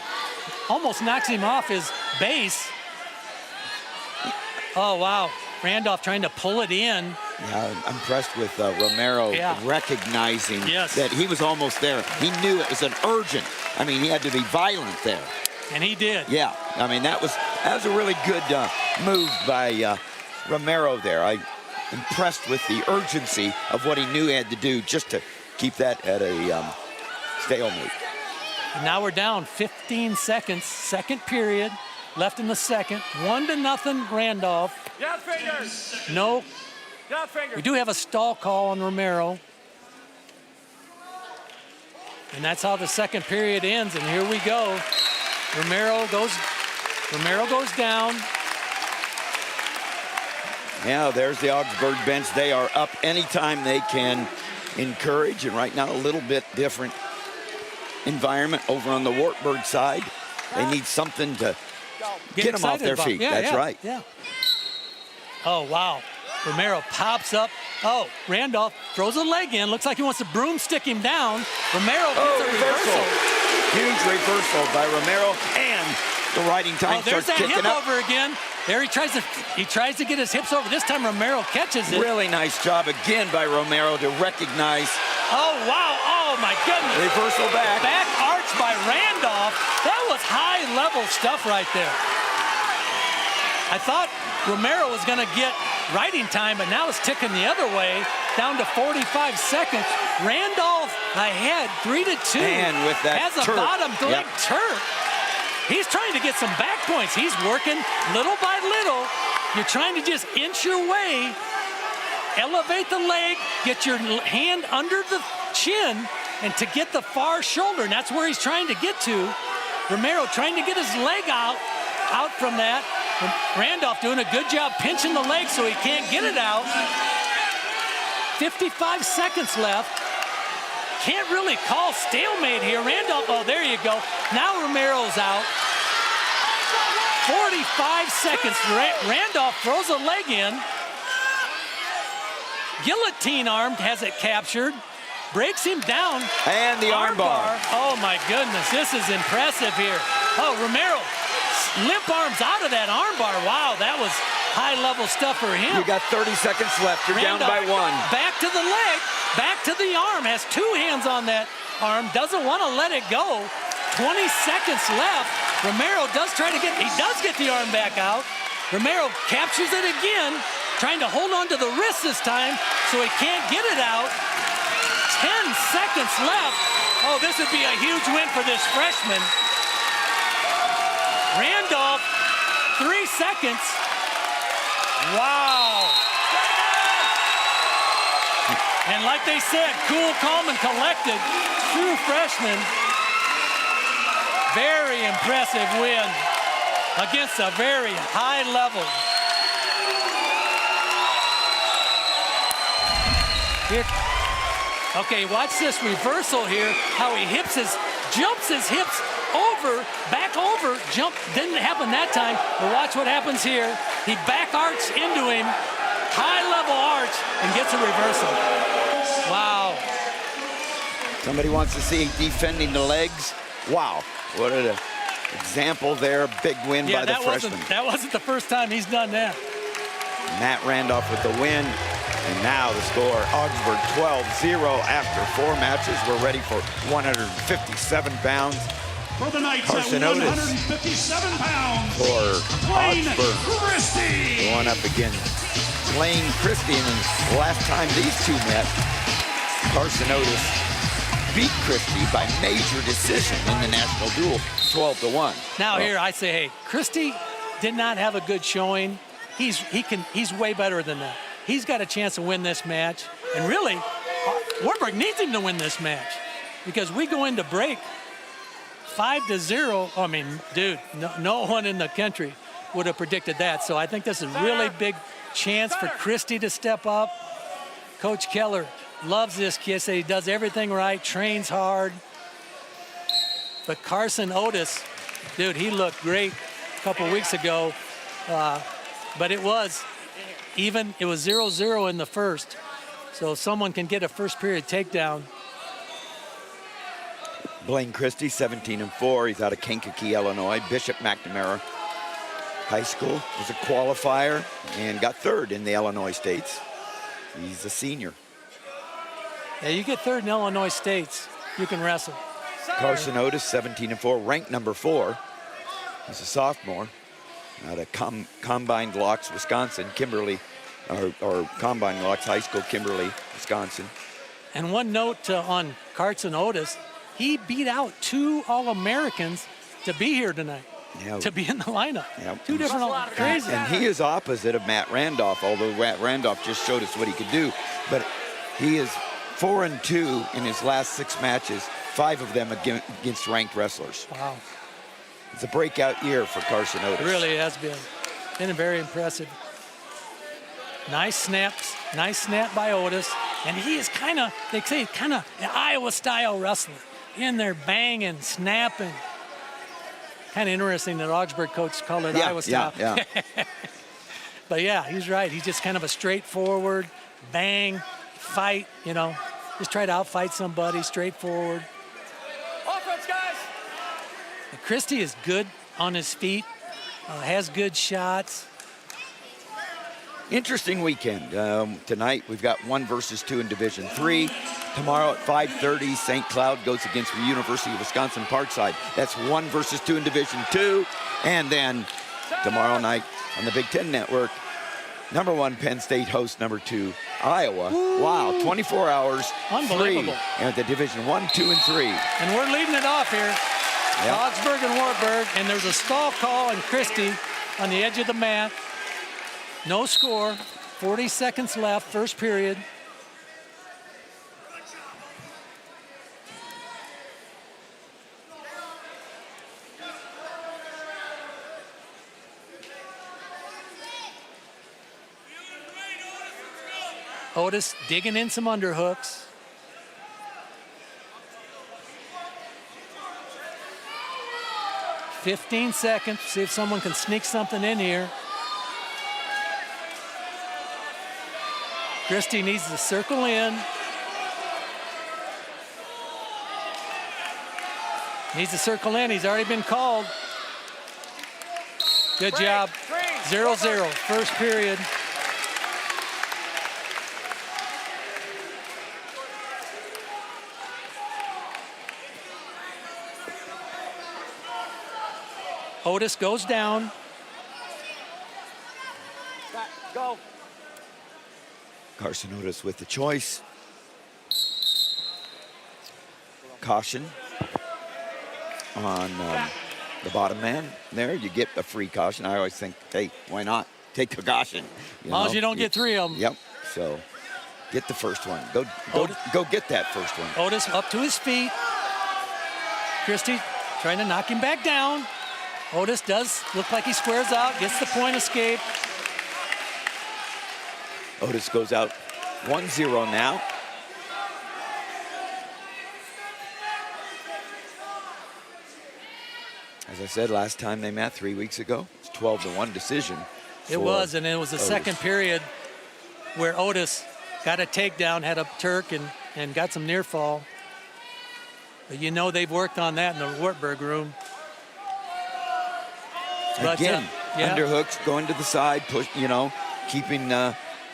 Almost knocks him off his base. Oh, wow. Randolph trying to pull it in. Yeah, I'm impressed with Romero recognizing that he was almost there. He knew it was an urgent. I mean, he had to be violent there. And he did. Yeah, I mean, that was a really good move by Romero there. I'm impressed with the urgency of what he knew he had to do just to keep that at a stalemate. And now we're down 15 seconds, second period, left in the second. 1-0 Randolph. Down fingers. No. Down fingers. We do have a stall call on Romero. And that's how the second period ends, and here we go. Romero goes down. Yeah, there's the Augsburg bench. They are up anytime they can encourage, and right now a little bit different environment over on the Wartburg side. They need something to get them off their feet. That's right. Yeah. Oh, wow. Romero pops up. Oh, Randolph throws a leg in. Looks like he wants to broomstick him down. Romero gets a reversal. Huge reversal by Romero, and the riding time starts kicking up. There's that hip over again. There he tries to get his hips over. This time Romero catches it. Really nice job again by Romero to recognize. Oh, wow. Oh, my goodness. Reversal back. Back arch by Randolph. That was high-level stuff right there. I thought Romero was going to get riding time, but now it's ticking the other way, down to 45 seconds. Randolph ahead, 3-2. And with that has a bottom leg turf. He's trying to get some back points. He's working little by little. You're trying to just inch your way, elevate the leg, get your hand under the chin, and to get the far shoulder. And that's where he's trying to get to. Romero trying to get his leg out from that. Randolph doing a good job pinching the leg so he can't get it out. 55 seconds left. Can't really call stalemate here. Randolph, oh, there you go. Now Romero's out. 45 seconds. Randolph throws a leg in. Guillotine arm has it captured. Breaks him down. And the arm bar. Oh, my goodness. This is impressive here. Oh, Romero limp arms out of that arm bar. Wow, that was high-level stuff for him. You got 30 seconds left. You're Randolph, down by one. Back to the leg, back to the arm. Has two hands on that arm, doesn't want to let it go. 20 seconds left. Romero does try to get the arm back out. Romero captures it again, trying to hold on to the wrist this time so he can't get it out. 10 seconds left. Oh, this would be a huge win for this freshman. Randolph, 3 seconds. Wow. And like they said, cool, calm, and collected. True freshman. Very impressive win against a very high level. Here. Okay, watch this reversal here, how he jumps his hips over, back over, jump, didn't happen that time, but watch what happens here. He back arcs into him, high level arch, and gets a reversal. Wow. Somebody wants to see defending the legs. Wow, what an example there. Big win by the freshman. That wasn't the first time he's done that. Matt Randolph with the win. And now the score, Augsburg 12-0 after 4 matches. We're ready for 157 pounds. For the Knights Carson at Otis 157 pounds. For Augsburg. Christie. Going up against Blaine Christie. And the last time these two met, Carson Otis beat Christie by major decision in the national duel, 12-1. Now here I say, hey, Christie did not have a good showing. He's way better than that. He's got a chance to win this match. And really, Wartburg needs him to win this match because we go into break 5-0. I mean, dude, no one in the country would have predicted that. So I think this is a really big chance for Christie to step up. Coach Keller loves this kid. He does everything right, trains hard. But Carson Otis, dude, he looked great a couple weeks ago. But it was even. It was 0-0 in the first. So if someone can get a first period takedown. Blaine Christie, 17-4. He's out of Kankakee, Illinois. Bishop McNamara High School. Was a qualifier and got third in the Illinois States. He's a senior. Yeah, you get third in Illinois States, you can wrestle. Carson Otis, 17-4, ranked number 4. He's a sophomore out of Combined Locks, Wisconsin, Kimberly, or Combined Locks High School, Kimberly, Wisconsin. And one note on Carson Otis, he beat out 2 All-Americans to be here tonight, to be in the lineup. Yeah. 2 different, crazy. And he is opposite of Matt Randolph, although Matt Randolph just showed us what he could do. But he is 4-2 in his last 6 matches, 5 of them against ranked wrestlers. Wow. It's a breakout year for Carson Otis. It really has been. Been very impressive. Nice snaps, nice snap by Otis. And he is kind of, they say, kind of an Iowa-style wrestler. In there banging, snapping. Kind of interesting that Augsburg coach called it Iowa style. Yeah. But yeah, he's right. He's just kind of a straightforward, bang, fight, just try to outfight somebody, straightforward. Offense, guys! And Christie is good on his feet, has good shots. Interesting weekend. Tonight we've got 1 versus 2 in Division 3. Tomorrow at 5:30, St. Cloud goes against the University of Wisconsin Parkside. That's 1 versus 2 in Division 2. And then tomorrow night on the Big Ten Network, number 1 Penn State hosts number 2 Iowa. Woo. Wow, 24 hours, Unbelievable. 3 at the Division 1, 2, and 3. And we're leading it off here. Yep. Augsburg and Wartburg, and there's a stall call on Christie on the edge of the mat. No score, 40 seconds left, first period. Otis digging in some underhooks. "15 seconds, see if someone can sneak something in here. Christie needs to circle in. Needs to circle in, he's already been called. Good job, 0-0, first period. Otis goes down. Go. Carson Otis with the choice. Caution on the bottom man. There, you get a free caution. I always think, hey, why not? Take a caution. As long as you don't get 3 of them. Yep. So get the first one. Go get that first one. Otis up to his feet. Christie trying to knock him back down. Otis does look like he squares out, gets the point escape. Otis goes out 1-0 now. As I said last time they met 3 weeks ago, it's 12-1 decision. It was, and it was the Otis. second period where Otis got a takedown, had a Turk, and got some near fall. But you know they've worked on that in the Wartburg room. But, again, underhooks going to the side, push, keeping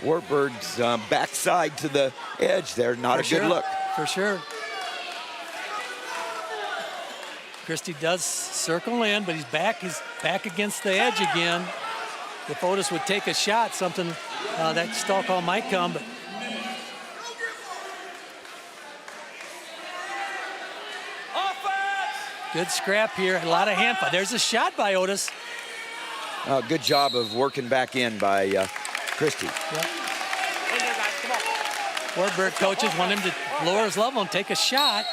Wartburg's backside to the edge there. Not a good look. For sure. Christie does circle in, but he's back against the edge again. If Otis would take a shot, something that stall call might come. But good scrap here. A lot of hand fight. There's a shot by Otis. Good job of working back in by Christie. Yep. Wartburg coaches want him to lower his level and take a shot.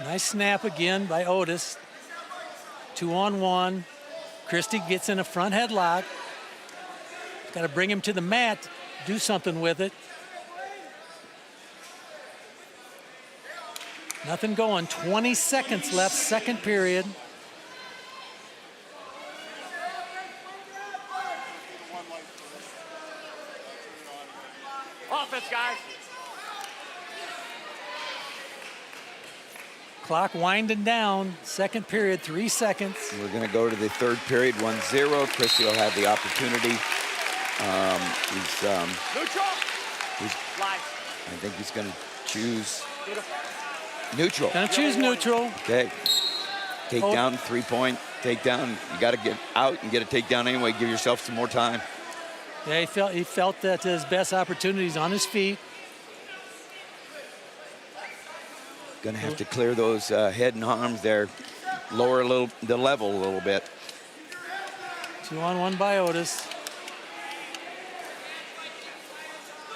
Nice snap again by Otis. 2-on-1. Christie gets in a front headlock. Got to bring him to the mat, do something with it. Nothing going. 20 seconds left, second period. Offense, guys. Clock winding down. Second period, 3 seconds. We're going to go to the third period, 1-0. Christie will have the opportunity. I think he's going to choose neutral. Going to choose neutral. Okay. Takedown, 3-point takedown. You got to get out and get a takedown anyway. Give yourself some more time. Yeah, he felt that his best opportunities on his feet. Going to have to clear those head and arms there. Lower the level a little bit. 2-on-1 by Otis.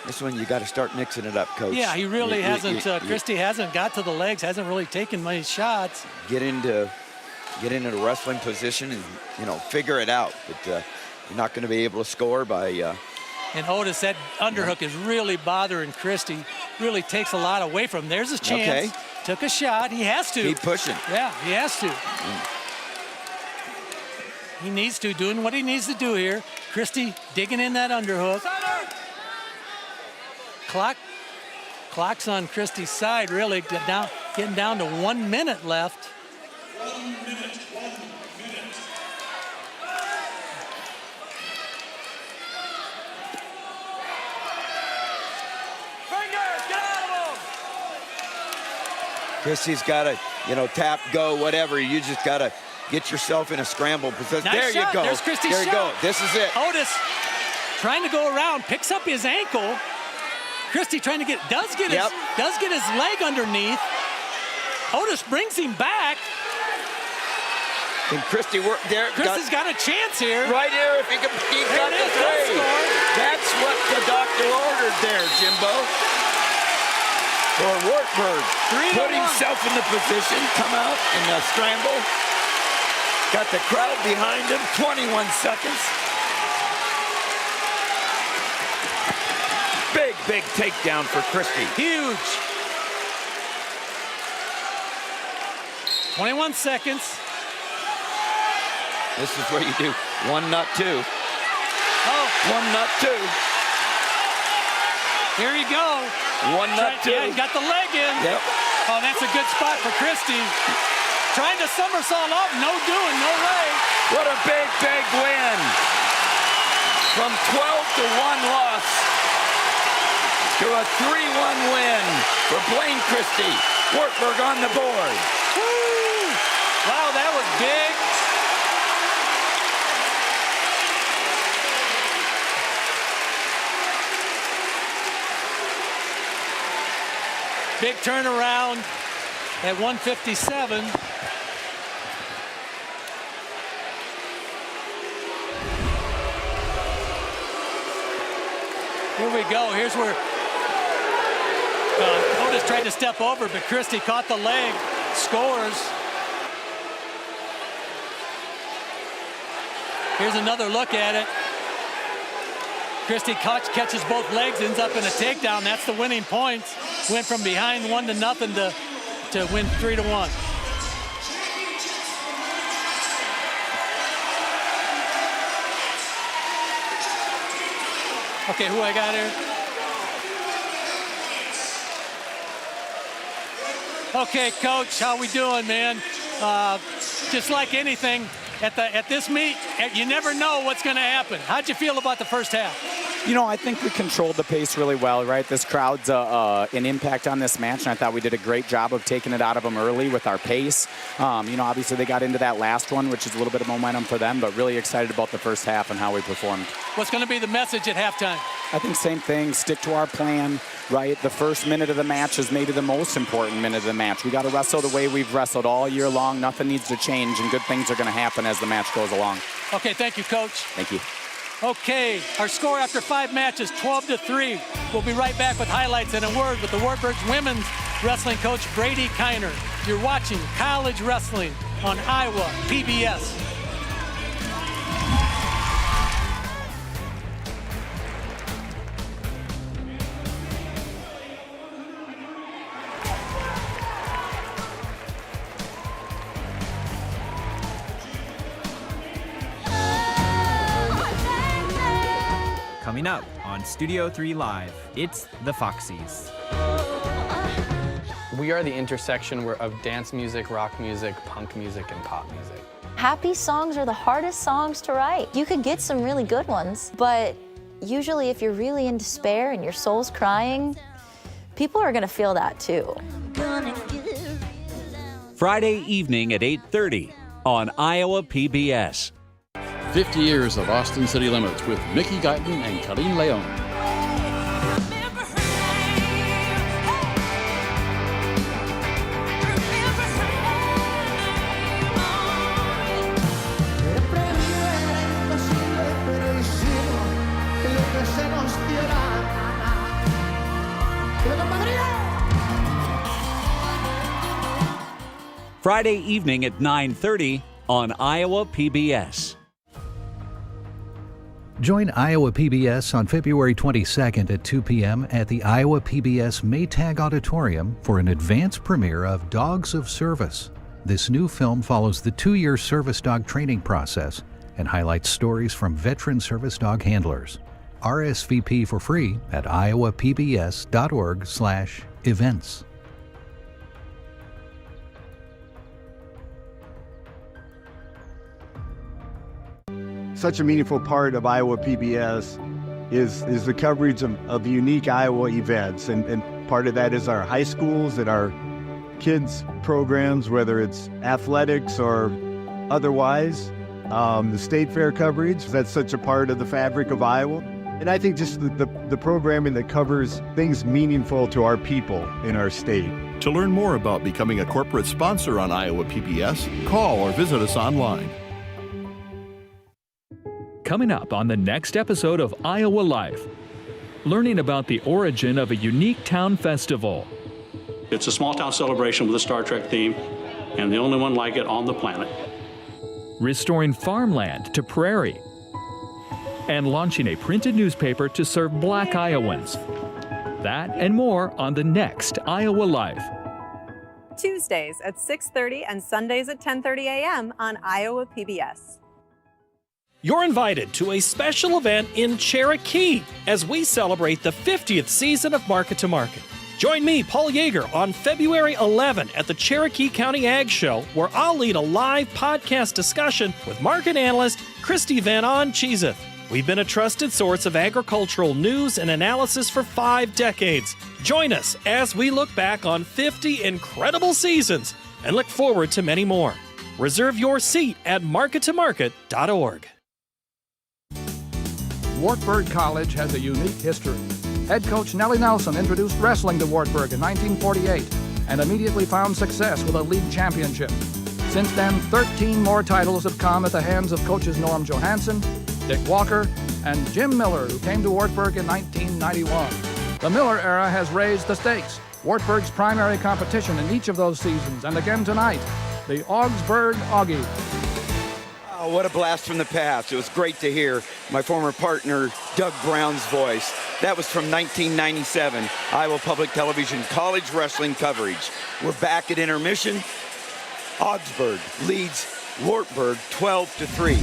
This one, you got to start mixing it up, Coach. Yeah, he really hasn't. Christie hasn't got to the legs, hasn't really taken many shots. Get into the wrestling position and, figure it out. But you're not going to be able to score by... And Otis, that underhook is really bothering Christie. Really takes a lot away from him. There's his chance. Okay. Took a shot. He has to. Keep pushing. Yeah, he has to. He needs to, doing what he needs to do here. Christie digging in that underhook. Clock's on Christie's side, really getting down to 1 minute left. 1 minute. Christie's got to, tap, go, whatever. You just got to get yourself in a scramble position. Nice there shot. You go. There's Christie's there you shot. go. This is it. Otis trying to go around, picks up his ankle. Christie trying to does get his leg underneath. Otis brings him back. Can Christie work there? Christie's got a chance here. Right here, if he got the three. That's what the doctor ordered there, Jimbo. For Wartburg, put himself in the position, come out in the scramble. Got the crowd behind him, 21 seconds. Big takedown for Christie. Huge. 21 seconds. This is what you do. 1 nut 2. Oh. 1 nut 2. Here you go. 1 nut 2. Yeah, he got the leg in. Yep. Oh, that's a good spot for Christie. Trying to somersault off, no way. What a big win. from 12-1 loss to a 3-1 win for Blaine Christie. Wartburg on the board. Woo! Wow, that was big. Big turnaround at 157. Here we go. Here's where Otis tried to step over, but Christie caught the leg, scores. Here's another look at it. Christie catches both legs, ends up in a takedown. That's the winning points. Went from behind 1-0 to win 3-1. Okay, who I got here? Okay, Coach, how we doing, man? Just like anything, at this meet, you never know what's going to happen. How'd you feel about the first half? You know, I think we controlled the pace really well, right? This crowd's an impact on this match, and I thought we did a great job of taking it out of them early with our pace. You know, obviously they got into that last one, which is a little bit of momentum for them, but really excited about the first half and how we performed. What's going to be the message at halftime? I think same thing, stick to our plan, right? The first minute of the match is maybe the most important minute of the match. We got to wrestle the way we've wrestled all year long. Nothing needs to change, and good things are going to happen as the match goes along. Okay, thank you, Coach. Thank you. Okay, our score after 5 matches, 12-3. We'll be right back with highlights and a word with the Wartburg's women's wrestling coach, Brady Kiner. You're watching College Wrestling on Iowa PBS. Coming up on Studio 3 Live, it's the Foxies. We are the intersection of dance music, rock music, punk music, and pop music. Happy songs are the hardest songs to write. You could get some really good ones, but usually if you're really in despair and your soul's crying, people are gonna feel that too. Friday evening at 8:30 on Iowa PBS. 50 years of Austin City Limits with Mickey Guyton and Colleen Leon. Friday evening at 9:30 on Iowa PBS. Join Iowa PBS on February 22nd at 2 p.m. at the Iowa PBS Maytag Auditorium for an advanced premiere of Dogs of Service. This new film follows the 2-year service dog training process and highlights stories from veteran service dog handlers. RSVP for free at iowapbs.org/events. Such a meaningful part of Iowa PBS is the coverage of unique Iowa events. And part of that is our high schools and our kids programs, whether it's athletics or otherwise. The state fair coverage, that's such a part of the fabric of Iowa. And I think just the programming that covers things meaningful to our people in our state. To learn more about becoming a corporate sponsor on Iowa PBS, call or visit us online. Coming up on the next episode of Iowa Life, learning about the origin of a unique town festival. It's a small town celebration with a Star Trek theme, and the only one like it on the planet. Restoring farmland to prairie. And launching a printed newspaper to serve Black Iowans. That and more on the next Iowa Life. Tuesdays at 6:30 and Sundays at 10:30 a.m. on Iowa PBS. You're invited to a special event in Cherokee as we celebrate the 50th season of Market to Market. Join me, Paul Yeager, on February 11 at the Cherokee County Ag Show, where I'll lead a live podcast discussion with market analyst Christie Van On Cheeseth. We've been a trusted source of agricultural news and analysis for 5 decades. Join us as we look back on 50 incredible seasons and look forward to many more. Reserve your seat at markettomarket.org. Wartburg College has a unique history. Head coach Nellie Nelson introduced wrestling to Wartburg in 1948 and immediately found success with a league championship. Since then, 13 more titles have come at the hands of coaches Norm Johansson, Dick Walker, and Jim Miller, who came to Wartburg in 1991. The Miller era has raised the stakes. Wartburg's primary competition in each of those seasons, and again tonight, the Augsburg Auggies. Oh, what a blast from the past. It was great to hear my former partner, Doug Brown's voice. That was from 1997, Iowa Public Television college wrestling coverage. We're back at intermission. Augsburg leads Wartburg 12-3.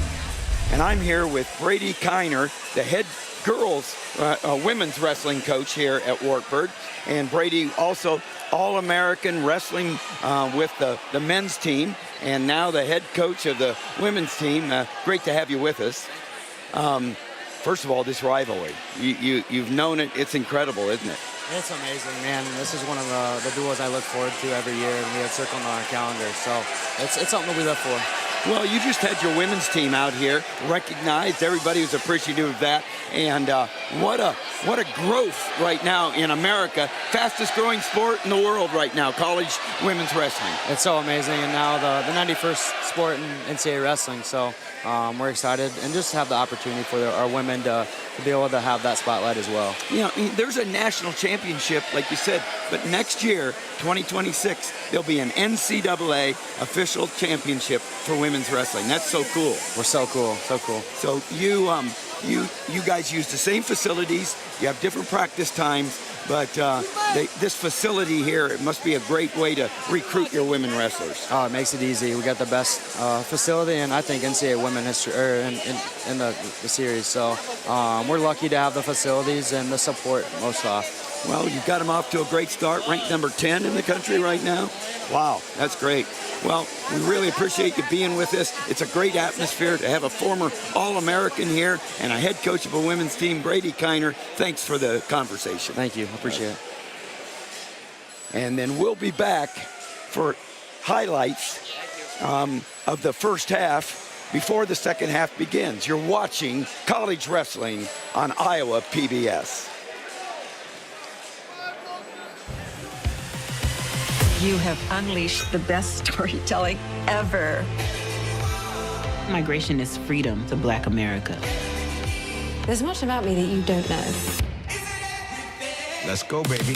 And I'm here with Brady Kiner, the head girls women's wrestling coach here at Wartburg. And Brady also All-American wrestling with the men's team, and now the head coach of the women's team. Great to have you with us. First of all, this rivalry, you've known it. It's incredible, isn't it? It's amazing, man. This is one of the duels I look forward to every year, and we have circled on our calendar. So it's something that we live for. Well, you just had your women's team out here, recognized. Everybody was appreciative of that. And what a growth right now in America. Fastest growing sport in the world right now, college women's wrestling. It's so amazing. And now the 91st sport in NCAA wrestling. So we're excited and just have the opportunity for our women to be able to have that spotlight as well. You know, there's a national championship, like you said, but next year, 2026, there'll be an NCAA official championship for women's wrestling. That's so cool. We're so cool, so cool. So you guys use the same facilities. You have different practice times, but this facility here, it must be a great way to recruit your women wrestlers. Oh, it makes it easy. We got the best facility, and I think NCAA women history in the series. So we're lucky to have the facilities and the support most off. Well, you've got them off to a great start, ranked number 10 in the country right now. Wow, that's great. Well, we really appreciate you being with us. It's a great atmosphere to have a former All-American here and a head coach of a women's team, Brady Kiner. Thanks for the conversation. Thank you. I appreciate it. And then we'll be back for highlights of the first half before the second half begins. You're watching college wrestling on Iowa PBS. You have unleashed the best storytelling ever. Migration is freedom to Black America. There's much about me that you don't know. Let's go, baby.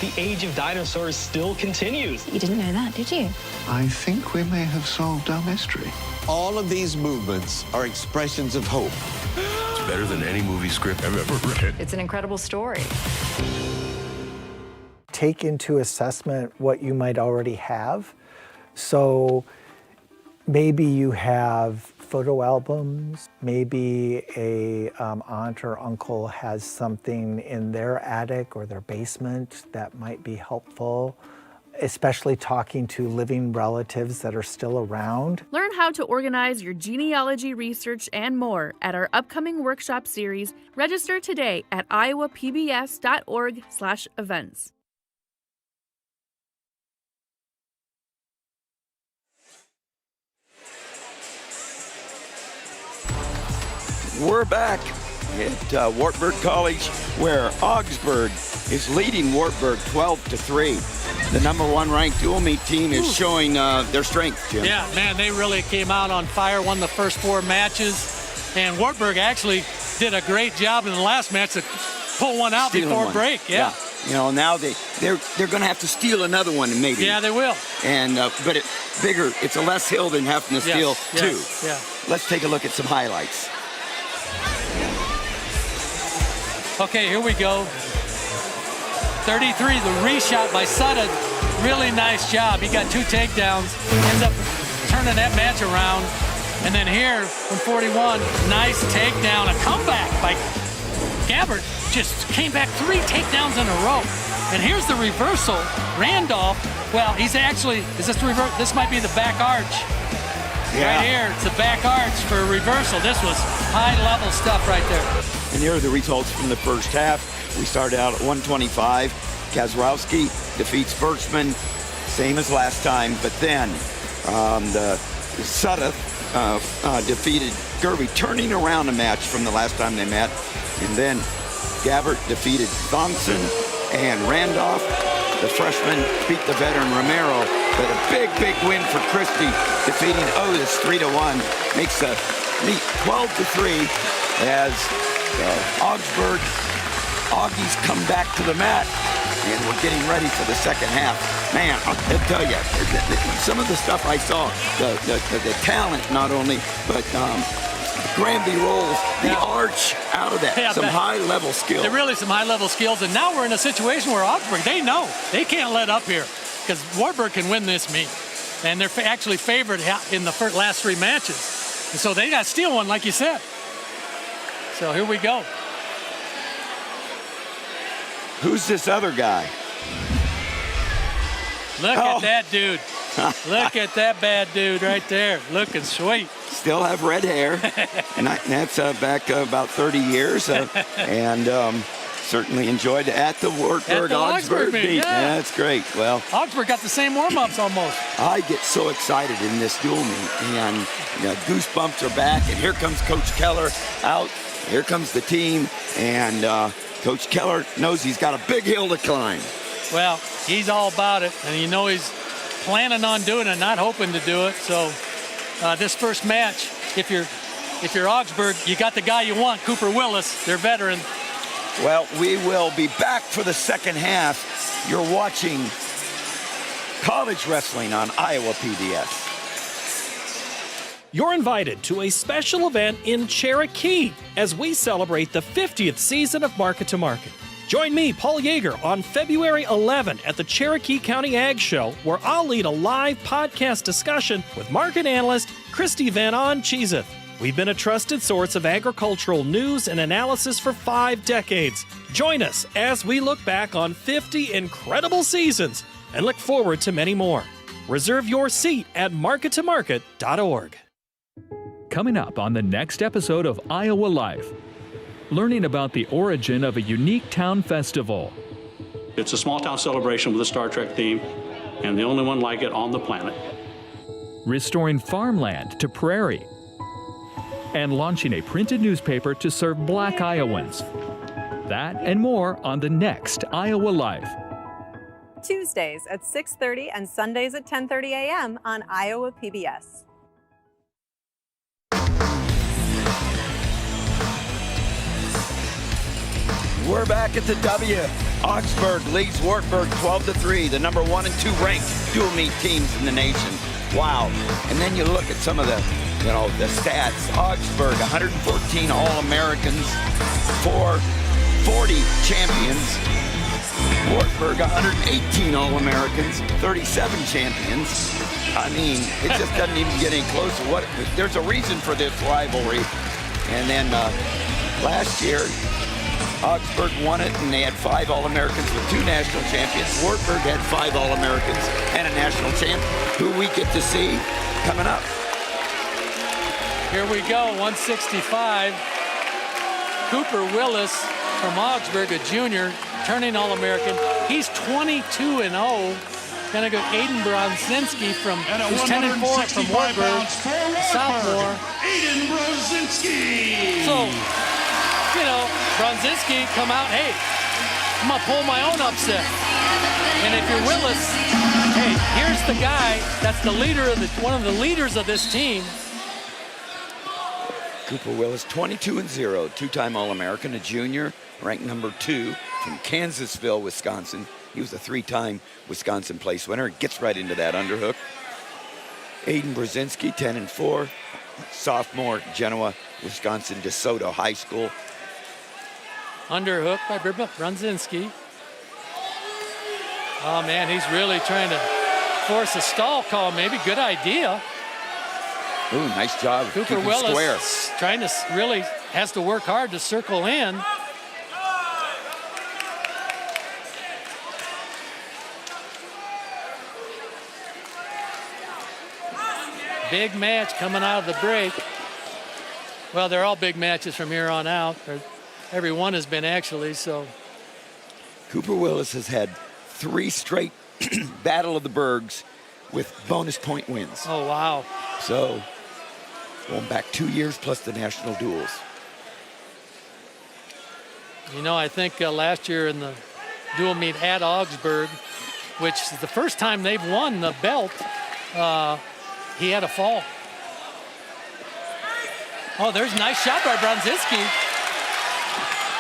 The age of dinosaurs still continues. You didn't know that, did you? I think we may have solved our mystery. All of these movements are expressions of hope. It's better than any movie script I've ever read. It's an incredible story. Take into assessment what you might already have. So maybe you have photo albums, maybe a aunt or uncle has something in their attic or their basement that might be helpful, especially talking to living relatives that are still around. Learn how to organize your genealogy research and more at our upcoming workshop series. Register today at iowapbs.org/events. We're back at Wartburg College, where Augsburg is leading Wartburg 12-3. The number 1 ranked dual meet team is showing their strength, Jim. Yeah, man, they really came out on fire, won the first 4 matches. And Wartburg actually did a great job in the last match to pull one out before break. Yeah. You know, now they're going to have to steal another one, maybe. Yeah, they will. And but it's bigger. It's a less hill than having to steal 2. Yeah. Let's take a look at some highlights. Okay, here we go. 33, the reshot by Suddeth. Really nice job. He got 2 takedowns. Ends up turning that match around. And then here, from 41, nice takedown. A comeback by Gabbert. Just came back 3 takedowns in a row. And here's the reversal. Randolph, well, he's actually, is this the reverse? This might be the back arch. Yeah. Right here, it's the back arch for a reversal. This was high-level stuff right there. And here are the results from the first half. We started out at 125. Kaczrowski defeats Burman, same as last time, but then the Suddeth defeated Gervey, turning around a match from the last time they met. And then Gabbert defeated Thongson, and Randolph, the freshman, beat the veteran Romero. But a big, big win for Christie, defeating Otis 3-1. Makes the meet 12-3 as Augsburg Auggies come back to the mat, and we're getting ready for the second half. Man, I'll tell you, some of the stuff I saw, the talent not only, but Granby rolls, the arch out of that, some high-level skills. They're really some high-level skills, and now we're in a situation where Augsburg, they know they can't let up here because Wartburg can win this meet, and they're actually favored in the last 3 matches, and so they got to steal one, like you said. So here we go. Who's this other guy? Look at that dude. Look at that bad dude right there, looking sweet. Still have red hair, and that's back about 30 years, and certainly enjoyed at the Wartburg Augsburg meet. Yeah. That's great. Well, Augsburg got the same warm-ups almost. I get so excited in this dual meet, and goosebumps are back, and here comes Coach Keller out. Here comes the team, and Coach Keller knows he's got a big hill to climb. Well, he's all about it, and he's planning on doing it, not hoping to do it. So this first match, if you're Augsburg, you got the guy you want, Cooper Willis, their veteran. Well, we will be back for the second half. You're watching college wrestling on Iowa PBS. You're invited to a special event in Cherokee as we celebrate the 50th season of Market to Market. Join me, Paul Yeager, on February 11 at the Cherokee County Ag Show, where I'll lead a live podcast discussion with market analyst Christie Van Cheezeth. We've been a trusted source of agricultural news and analysis for 5 decades. Join us as we look back on 50 incredible seasons and look forward to many more. Reserve your seat at markettomarket.org. Coming up on the next episode of Iowa Life, learning about the origin of a unique town festival. It's a small town celebration with a Star Trek theme, and the only one like it on the planet. Restoring farmland to prairie. And launching a printed newspaper to serve Black Iowans. That and more on the next Iowa Life. Tuesdays at 6:30 and Sundays at 10:30 a.m. on Iowa PBS. We're back at the W. Augsburg leads Wartburg 12-3, the number 1 and 2 ranked dual meet teams in the nation. Wow. And then you look at some of the stats. Augsburg, 114 All-Americans, 440 champions. Wartburg, 118 All-Americans, 37 champions. I mean, it just doesn't even get any closer. There's a reason for this rivalry. And then last year, Augsburg won it, and they had 5 All-Americans with 2 national champions. Wartburg had 5 All-Americans and a national champ, who we get to see coming up. Here we go, 165. Cooper Willis from Augsburg, a junior, turning All-American. He's 22-0. Gonna go Aiden Brosinski who's 10-4 from Wartburg, sophomore. Aiden Brosinski. So, Brosinski come out, hey, I'm gonna pull my own upset. And if you're Willis, hey, here's the guy that's the leader of one of the leaders of this team. Cooper Willis, 22-0, 2-time All-American, a junior, ranked number 2 from Kansasville, Wisconsin. He was a 3-time Wisconsin place winner. Gets right into that underhook. Aiden Brosinski, 10-4, sophomore, Genoa, Wisconsin, DeSoto High School. Underhook by Brosinski. Oh man, he's really trying to force a stall call, maybe. Good idea. Ooh, nice job. Cooper Willis trying to really has to work hard to circle in. Big match coming out of the break. Well, they're all big matches from here on out. Every one has been, actually, so. Cooper Willis has had 3 straight Battle of the Bergs with bonus point wins. Oh, wow. So, going back 2 years plus the national duels. You know, I think last year in the dual meet at Augsburg, which is the first time they've won the belt, he had a fall. Oh, there's a nice shot by Brosinski.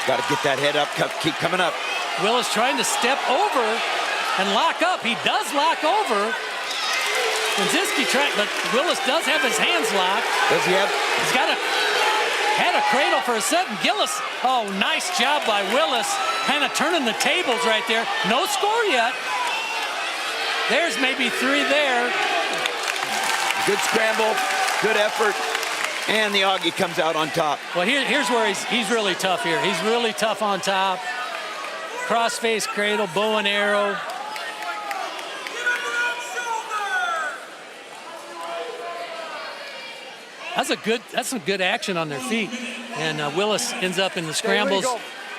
Got to get that head up, keep coming up. Willis trying to step over and lock up. He does lock over. Brosinski trying, but Willis does have his hands locked. Does he have? He's got had a cradle for a second. Gillis, oh, nice job by Willis. Kind of turning the tables right there. No score yet. There's maybe 3 there. Good scramble, good effort, and the Augie comes out on top. Well, here's where he's really tough here. He's really tough on top. Cross-face cradle, bow and arrow. That's some good action on their feet. And Willis ends up in the scrambles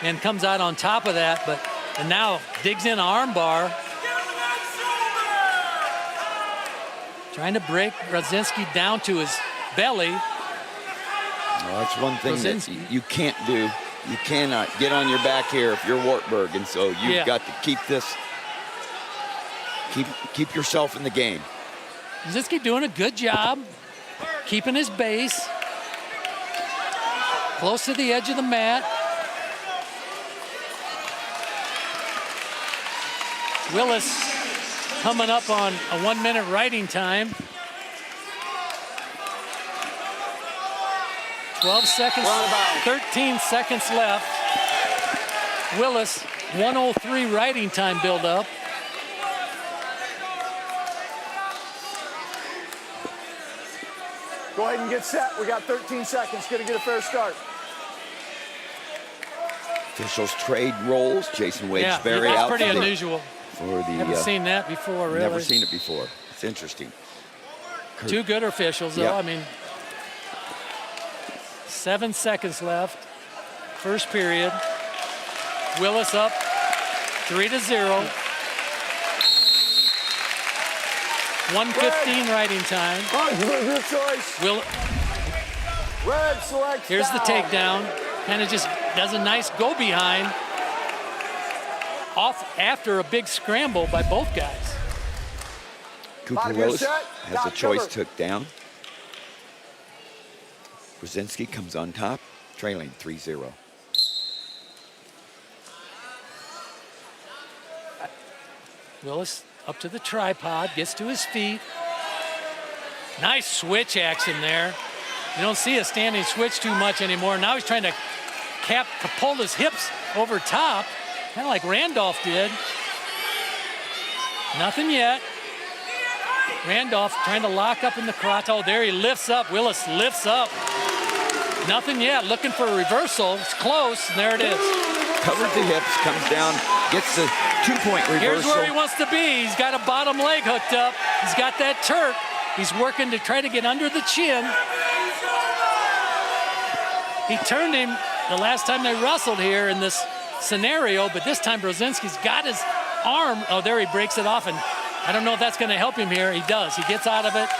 and comes out on top of that, and now digs in arm bar. Trying to break Brosinski down to his belly. Well, that's one thing that you can't do. You cannot get on your back here if you're Wartburg, and so you've got to keep this, keep yourself in the game. Brosinski doing a good job, keeping his base. Close to the edge of the mat. Willis coming up on a 1-minute riding time. 12 seconds, 13 seconds left. Willis, 1:03 riding time build up. Go ahead and get set. We got 13 seconds. Gonna get a fair start. Officials trade roles. Jason Wagesbury out. That's pretty unusual. Haven't seen that before, really. Never seen it before. It's interesting. Two good officials, though. I mean, 7 seconds left. First period. Willis up 3-0. 1:15 riding time. Good choice. Red select. Here's the takedown. Kind of just does a nice go behind. Off after a big scramble by both guys. Cooper Willis has a choice took down. Brosinski comes on top, trailing 3-0. Willis up to the tripod, gets to his feet. Nice switch action there. You don't see a standing switch too much anymore. Now he's trying to pull his hips over top. Kind of like Randolph did. Nothing yet. Randolph trying to lock up in the crotch. Oh, there he lifts up. Willis lifts up. Nothing yet. Looking for a reversal. It's close. And there it is. Covered the hips, comes down, gets the 2-point reversal. Here's where he wants to be. He's got a bottom leg hooked up. He's got that Turk. He's working to try to get under the chin. He turned him the last time they wrestled here in this scenario, but this time Brosinski's got his arm. Oh, there he breaks it off, and I don't know if that's going to help him here. He does. He gets out of it.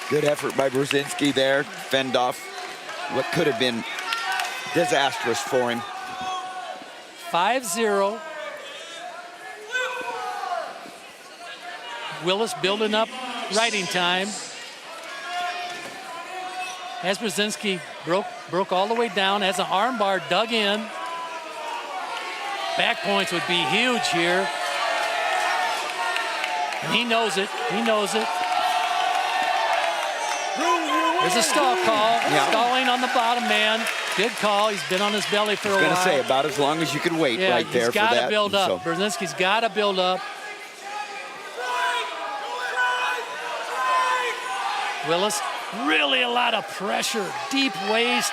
Good effort by Brosinski there. Fend off what could have been disastrous for him. 5-0. Willis building up riding time. As Brosinski broke all the way down, has an arm bar dug in. Back points would be huge here. And he knows it. He knows it. There's a stall call. Yeah. Stalling on the bottom man. Good call. He's been on his belly for a while. I was going to say, about as long as you could wait right there for that. He's got to build up. Brosinski's got to build up. Willis, really a lot of pressure. Deep waist.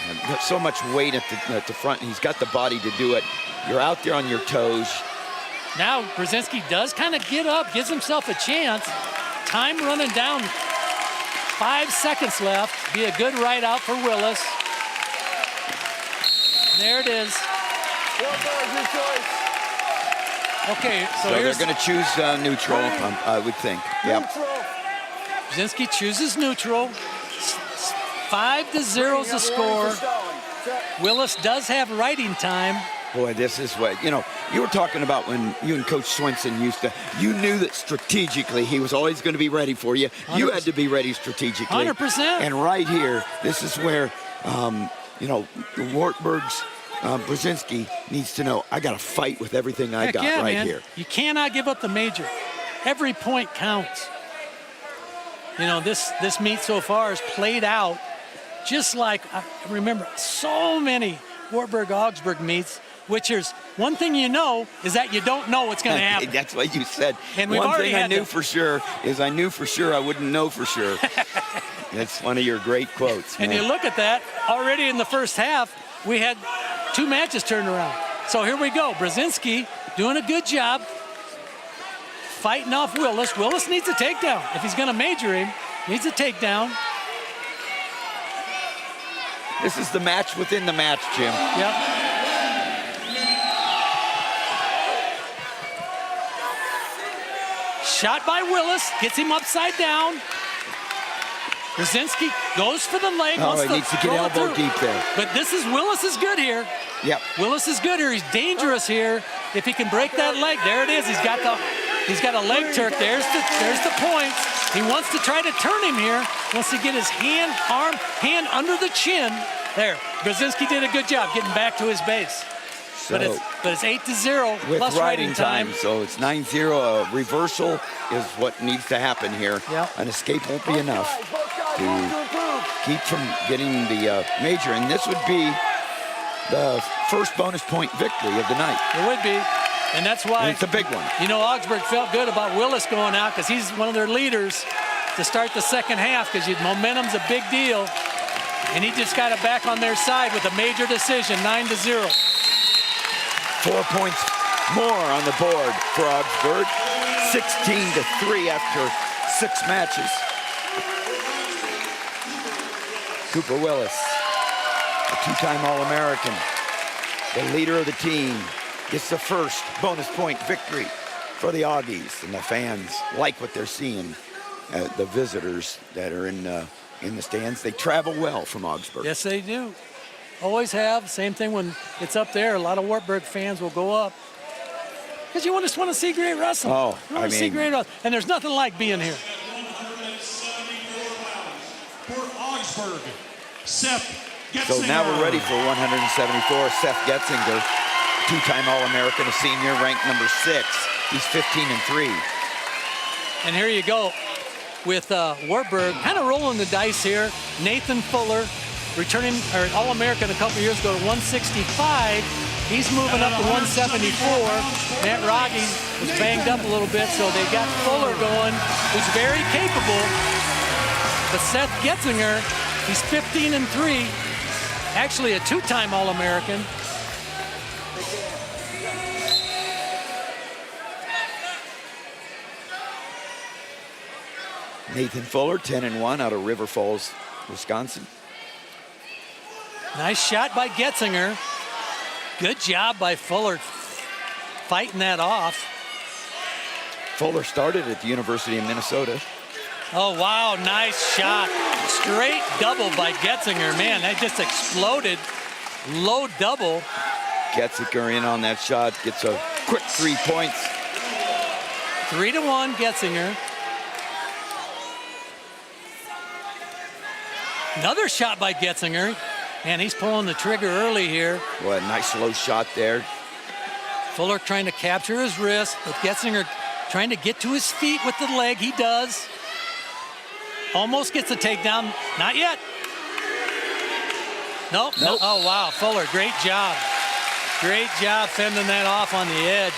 And so much weight at the front. He's got the body to do it. You're out there on your toes. Now Brosinski does kind of get up, gives himself a chance. time running down. 5 seconds left. Be a good right out for Willis. There it is. Okay, so they're going to choose neutral, I would think. Yep. Brosinski chooses neutral. 5-0 is the score. Willis does have writing time. Boy, this is what, you were talking about when you and Coach Swenson you knew that strategically he was always going to be ready for you. 100%. You had to be ready strategically. 100%. And right here, this is where, Wartburg's Brosinski needs to know, I got to fight with everything I got here. You cannot give up the major. Every point counts. This meet so far has played out just like, I remember so many Wartburg Augsburg meets, which is one thing is that you don't know what's going to happen. That's what you said. And we've one already thing I knew for sure is I knew for sure I wouldn't know for sure. That's one of your great quotes, man. And you look at that, already in the first half, we had 2 matches turned around. So here we go. Brosinski doing a good job fighting off Willis. Willis needs a takedown. If he's going to major him, needs a takedown. This is the match within the match, Jim. Yep. Shot by Willis, gets him upside down. Brosinski goes for the leg. Oh, he needs to get elbow deep there. But Willis is good here. Yep. Willis is good here. He's dangerous here. If he can break that leg, there it is. He's got a leg turk. There's the points. He wants to try to turn him here. Wants to get his hand under the chin. There. Brosinski did a good job getting back to his base. So, but it's 8-0 with riding time. So it's 9-0. A reversal is what needs to happen here. Yep. An escape won't be enough to keep from getting the major. And this would be the first bonus point victory of the night. It would be. And that's why it's a big one. Augsburg felt good about Willis going out because he's one of their leaders to start the second half because momentum's a big deal. And he just got it back on their side with a major decision, 9-0. 4 points more on the board for Augsburg. 16-3 after 6 matches. Cooper Willis, a 2-time All-American, the leader of the team, gets the first bonus point victory for the Auggies. And the fans like what they're seeing. The visitors that are in the stands, they travel well from Augsburg. Yes, they do. Always have. Same thing when it's up there. A lot of Wartburg fans will go up because you just want to see great wrestling. Oh, you want to see great wrestling. And there's nothing like being here. For Augsburg, Seth Goetzinger. So now we're ready for 174. Seth Goetzinger, 2-time All-American, a senior, ranked number 6. He's 15-3. And here you go with Wartburg kind of rolling the dice here. Nathan Fuller, returning All-American a couple years ago to 165. He's moving up to 174. Matt Rogge was banged up a little bit, so they got Fuller going, who's very capable. But Seth Goetzinger, he's 15-3. Actually a 2-time All-American. Nathan Fuller, 10-1 out of River Falls, Wisconsin. Nice shot by Goetzinger. Good job by Fuller fighting that off. Fuller started at the University of Minnesota. Oh, wow, nice shot. Straight double by Goetzinger. Man, that just exploded. Low double. Goetzinger in on that shot, gets a quick 3 points. 3-1, Goetzinger. Another shot by Goetzinger. And he's pulling the trigger early here. Well, a nice low shot there. Fuller trying to capture his wrist, but Goetzinger trying to get to his feet with the leg. He does. Almost gets a takedown. Not yet. Nope. No. Oh, wow. Fuller, great job. Great job fending that off on the edge.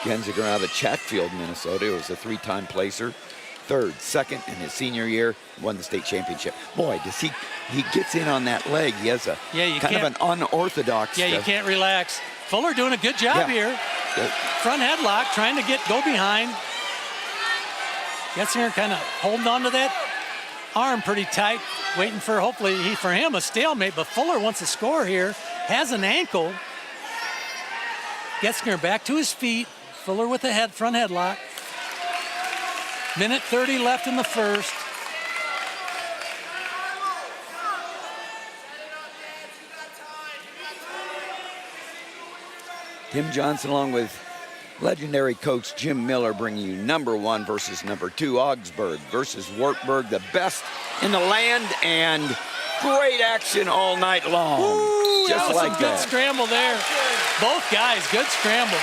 Goetzinger out of Chatfield, Minnesota. He was a 3-time placer third, second in his senior year, won the state championship. Boy, does he gets in on that leg. He has a kind of an unorthodox. Yeah, you can't relax. Fuller doing a good job here. Front headlock, trying to go behind. Goetzinger kind of holding on to that arm pretty tight, waiting for, hopefully, for him, a stalemate. But Fuller wants to score here, has an ankle. Goetzinger back to his feet. Fuller with the front headlock. Minute 30 left in the first. Tim Johnson, along with legendary coach Jim Miller, bringing you number 1 versus number 2, Augsburg versus Wartburg, the best in the land, and great action all night long. Ooh, just that was like some good scramble there. Both guys, good scramble.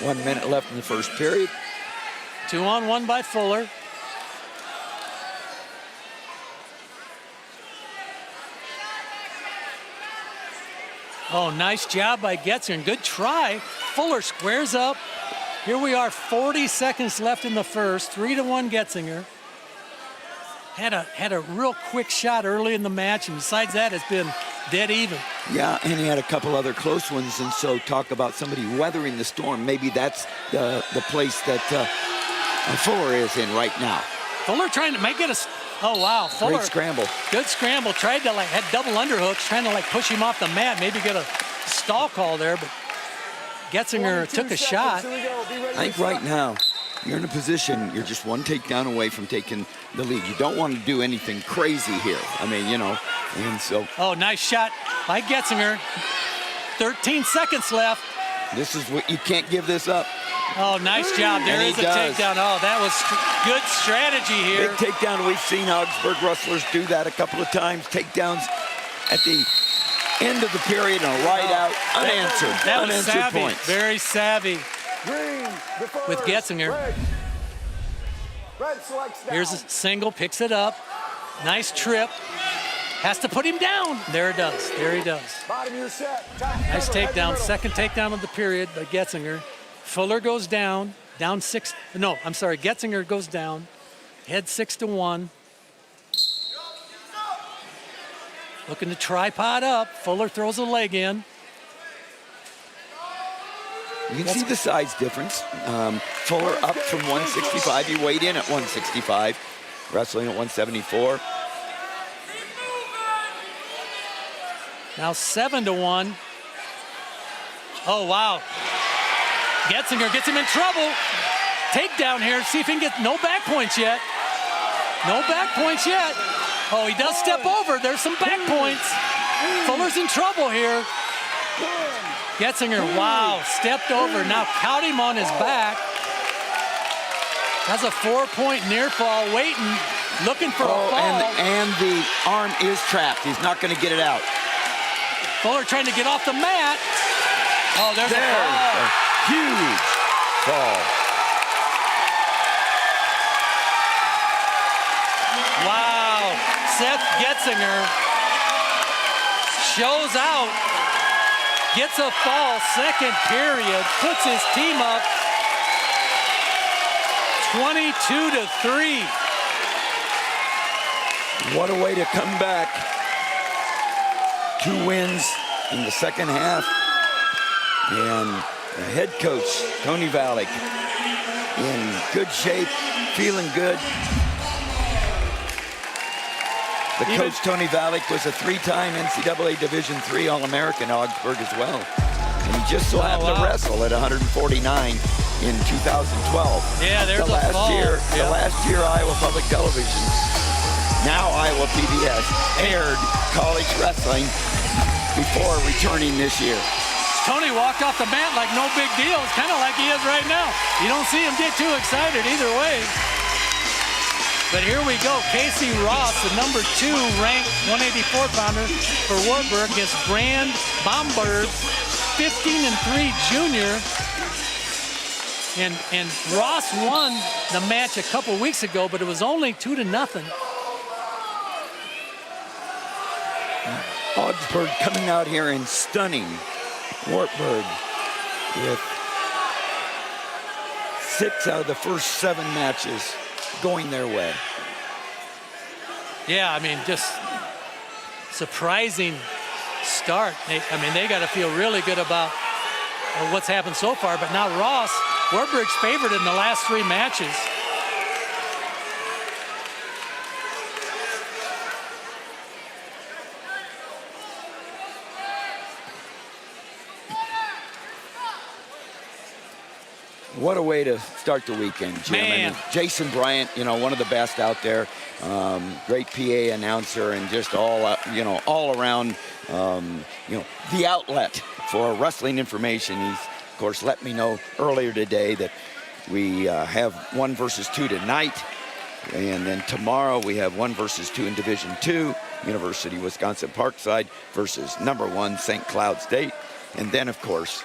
One minute left in the first period. 2-on-1 by Fuller. Oh, nice job by Goetzinger. Good try. Fuller squares up. Here we are, 40 seconds left in the first. 3-1 Goetzinger. Had a real quick shot early in the match, and besides that, it's been dead even. Yeah, and he had a couple other close ones, and so talk about somebody weathering the storm. Maybe that's the place that Fuller is in right now. Fuller trying to make it oh wow, Fuller. Great scramble. Good scramble. Tried to had double underhooks, trying to push him off the mat, maybe get a stall call there, but Goetzinger took a shot. I think right now, you're in a position, you're just one takedown away from taking the lead. You don't want to do anything crazy here. I mean, and so. Oh, nice shot by Goetzinger. 13 seconds left. This is what, you can't give this up. Oh, nice job. There is a takedown. Oh, that was good strategy here. Big takedown. We've seen Augsburg wrestlers do that a couple of times. Takedowns at the end of the period and a right out, unanswered. That was unanswered savvy. points. Very savvy with Goetzinger. Here's a single, picks it up. Nice trip. Has to put him down. There it does. There he does. Nice takedown. Second takedown of the period by Goetzinger. Fuller goes down. Down 6. No, I'm sorry. Goetzinger goes down. Head 6-1. Looking to tripod up. Fuller throws a leg in. You can see the size difference. Fuller up from 165. He weighed in at 165, wrestling at 174. Now 7-1. Oh, wow. Goetzinger gets him in trouble. Takedown here. See if he can get no back points yet. No back points yet. Oh, he does step over. There's some back points. Fuller's in trouble here. Goetzinger, wow, stepped over. Now count him on his back. Has a 4-point near fall, waiting, looking for a fall. And the arm is trapped. He's not going to get it out. Fuller trying to get off the mat. Oh, there's a fall. A huge fall. Wow, Seth Goetzinger shows out. Gets a fall, second period, puts his team up 22-3. What a way to come back. 2 wins in the second half. And the head coach, Tony Valek, in good shape, feeling good. The coach, Tony Valek, was a 3-time NCAA Division III All-American Augsburg as well. And he just so happened to wrestle at 149 in 2012. Yeah, there's the last a fall. year, The last year Iowa Public Television, now Iowa PBS, aired college wrestling before returning this year. Tony walked off the mat like no big deal. It's kind of like he is right now. You don't see him get too excited either way. But here we go. Casey Ross, the number 2 ranked 184-pounder for Wartburg against Bombard, 15-3 junior And Ross won the match a couple weeks ago, but it was only 2-0. Augsburg coming out here and stunning Wartburg with 6 out of the first 7 matches going their way. Yeah, I mean, just surprising start. They got to feel really good about what's happened so far. But now Ross, Wartburg's favored in the last 3 matches. What a way to start the weekend, Jim. Man. I mean, Jason Bryant, one of the best out there. Great PA announcer and just all around, the outlet for wrestling information. He's, of course, let me know earlier today that we have 1 versus 2 tonight. And then tomorrow we have 1 versus 2 in Division II, University of Wisconsin Parkside versus #1 St. Cloud State. And then, of course,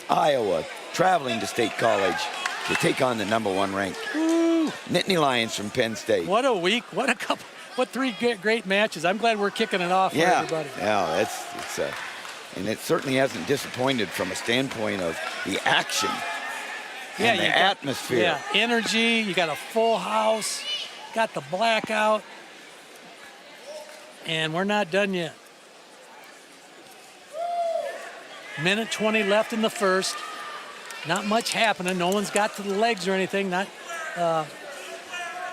Iowa traveling to State College to take on the #1 ranked Nittany Lions from Penn State. What a week! What 3 great matches! I'm glad we're kicking it off for everybody. Yeah, it's and it certainly hasn't disappointed from a standpoint of the action and the atmosphere. Yeah, energy. You got a full house. Got the blackout, and we're not done yet. Minute 20 left in the first. Not much happening. No one's got to the legs or anything.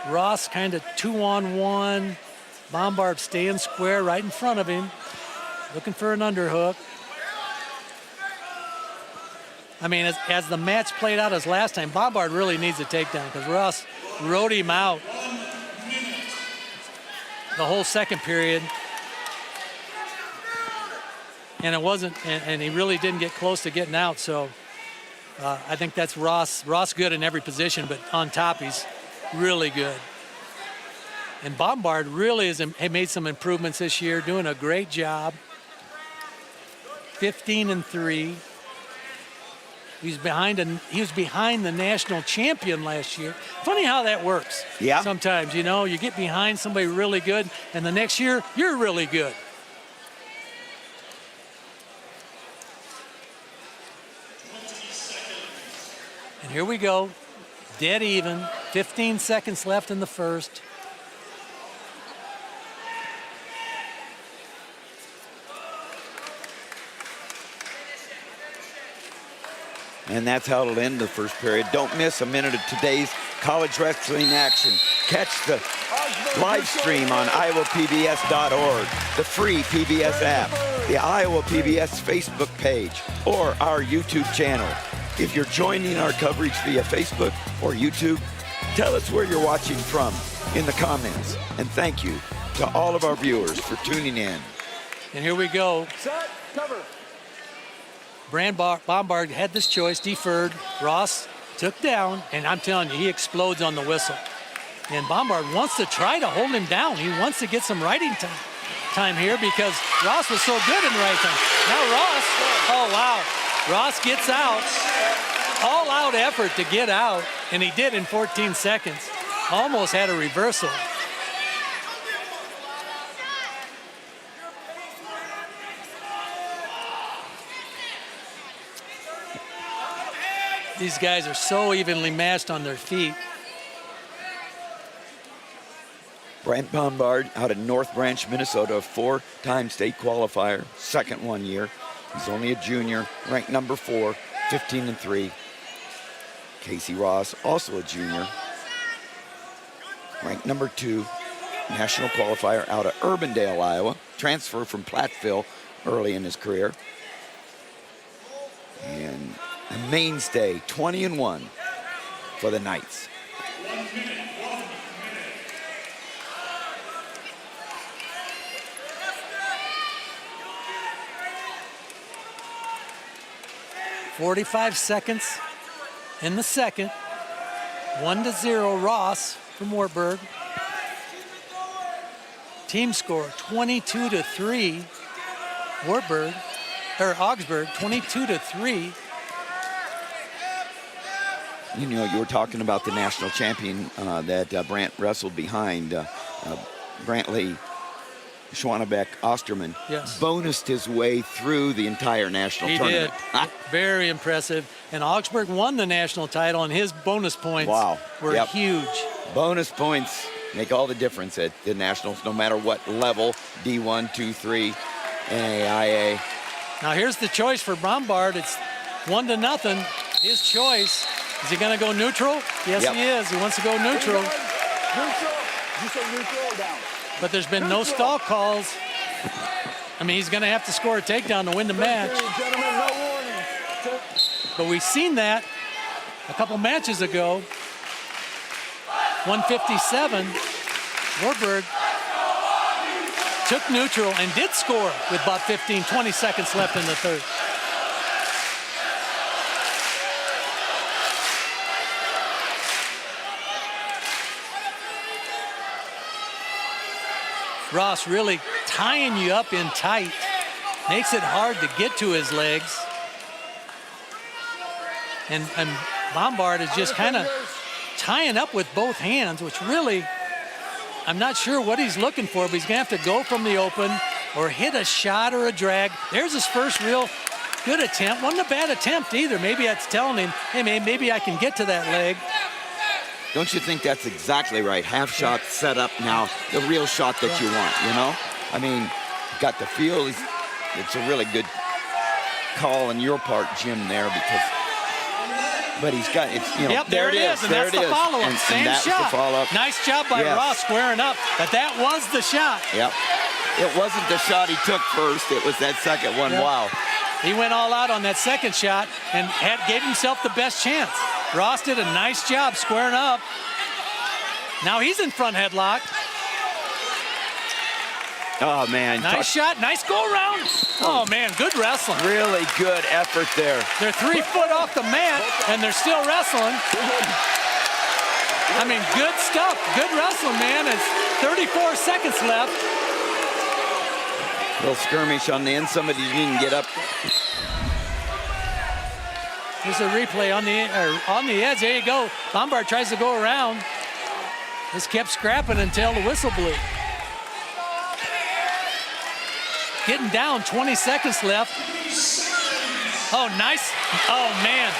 Ross kind of 2-on-1. Bombard staying square right in front of him, looking for an underhook. I mean, as the match played out as last time, Bombard really needs a takedown because Ross rode him out the whole second period. And it wasn't, and he really didn't get close to getting out. So I think that's Ross. Ross good in every position, but on top he's really good. And Bombard really has made some improvements this year, doing a great job. 15-3. He was behind the national champion last year. Funny how that works. Yeah. Sometimes, you get behind somebody really good, and the next year you're really good. And here we go, dead even. 15 seconds left in the first. And that's how it'll end the first period. Don't miss a minute of today's college wrestling action. Catch the live stream on iowapbs.org, the free PBS app, the Iowa PBS Facebook page, or our YouTube channel. If you're joining our coverage via Facebook or YouTube, tell us where you're watching from in the comments. And thank you to all of our viewers for tuning in. And here we go. Set, cover. Bombard had this choice, deferred. Ross took down, and I'm telling you, he explodes on the whistle. And Bombard wants to try to hold him down. He wants to get some riding time here because Ross was so good in the right time. Now Ross, oh wow. Ross gets out, all-out effort to get out, and he did in 14 seconds. Almost had a reversal. These guys are so evenly matched on their feet. Brent Bombard out of North Branch, Minnesota, a 4-time state qualifier, second one year. He's only a junior, ranked number 4, 15-3. Casey Ross, also a junior, ranked number 2, national qualifier out of Urbandale, Iowa. Transfer from Platteville early in his career. And a mainstay, 20-1 for the Knights. .45 seconds in the second. 1-0 Ross from Wartburg. Team score 22-3. Augsburg 22-3. you know, you were talking about the national champion that Brandt wrestled behind, Brantley Schwanebeck Osterman. Yes. Bonused his way through the entire national tournament. He did. Very impressive. And Augsburg won the national title, and his bonus points were huge. Bonus points make all the difference at the nationals, no matter what level, D1, 2, 3, NAIA. Now here's the choice for Bombard. It's 1-0. His choice. Is he going to go neutral? Yes, he is. He wants to go neutral. Neutral. You say neutral or down? But there's been no stall calls. I mean, he's going to have to score a takedown to win the match. Gentlemen, no warning. But we've seen that a couple matches ago. 157, Wartburg took neutral and did score with about 15, 20 seconds left in the third. Ross really tying you up in tight. Makes it hard to get to his legs. And Bombard is just kind of tying up with both hands, which really, I'm not sure what he's looking for, but he's going to have to go from the open or hit a shot or a drag. There's his first real good attempt. Wasn't a bad attempt either. Maybe that's telling him, hey, man, maybe I can get to that leg. Don't you think that's exactly right? Half shot set up now, the real shot that you want, you know? I mean, got the feel. It's a really good call on your part, Jim, there, because, but he's got, it's, you know, yep, there it is, and that's the follow-up. Same shot. Nice job by Ross squaring up, but that was the shot. Yep. It wasn't the shot he took first, it was that second one. Yep. Wow. He went all out on that second shot and gave himself the best chance. Ross did a nice job squaring up. Now he's in front headlock. Oh, man. Nice shot, nice go around. Oh, man, good wrestling. Really good effort there. They're 3 foot off the mat, and they're still wrestling. I mean, good stuff. Good wrestling, man. It's 34 seconds left. Little skirmish on the end. Somebody didn't get up. Here's a replay on the edge. There you go. Bombard tries to go around. Just kept scrapping until the whistle blew. Getting down, 20 seconds left. Oh, nice. Oh, man.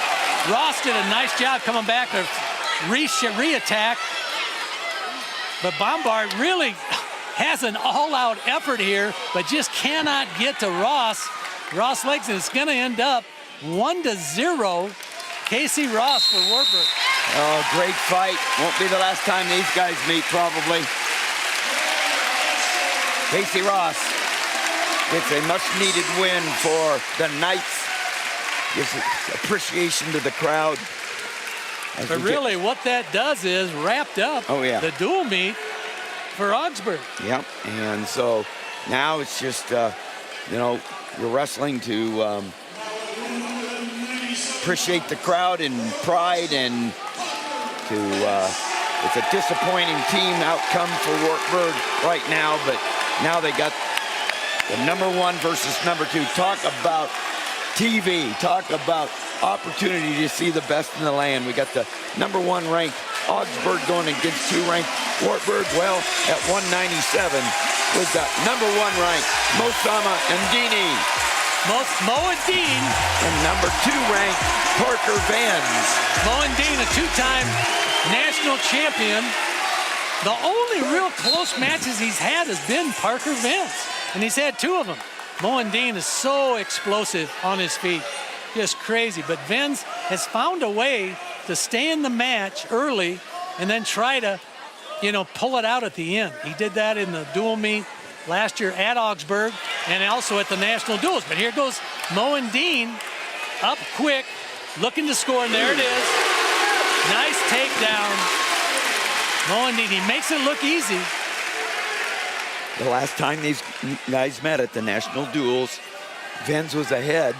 Ross did a nice job coming back to re-attack. But Bombard really has an all-out effort here, but just cannot get to Ross. Ross legs, and it's going to end up 1-0. Casey Ross for Wartburg. Oh, great fight. Won't be the last time these guys meet, probably. Casey Ross gets a much-needed win for the Knights. Gives appreciation to the crowd. But really, what that does is wrapped up the dual meet for Augsburg. Yep, and so now it's just, you know, you're wrestling to appreciate the crowd and pride, and to it's a disappointing team outcome for Wartburg right now, but now they got the #1 versus #2. Talk about TV, talk about opportunity to see the best in the land. We got the #1 ranked Augsburg going against 2 ranked Wartburg. Well, at 197 was the #1 ranked Mosama Ndini. Moen-Dean. And #2 ranked Parker Venz. Moen-Dean, a 2-time national champion. The only real close matches he's had has been Parker Venz, and he's had 2 of them. Moen-Dean is so explosive on his feet, just crazy. But Venz has found a way to stay in the match early and then try to, you know, pull it out at the end. He did that in the dual meet last year at Augsburg and also at the national duels. But here goes Moen-Dean up quick, looking to score, and there it is. Nice takedown. Moen-Dean, he makes it look easy. The last time these guys met at the national duels, Venz was ahead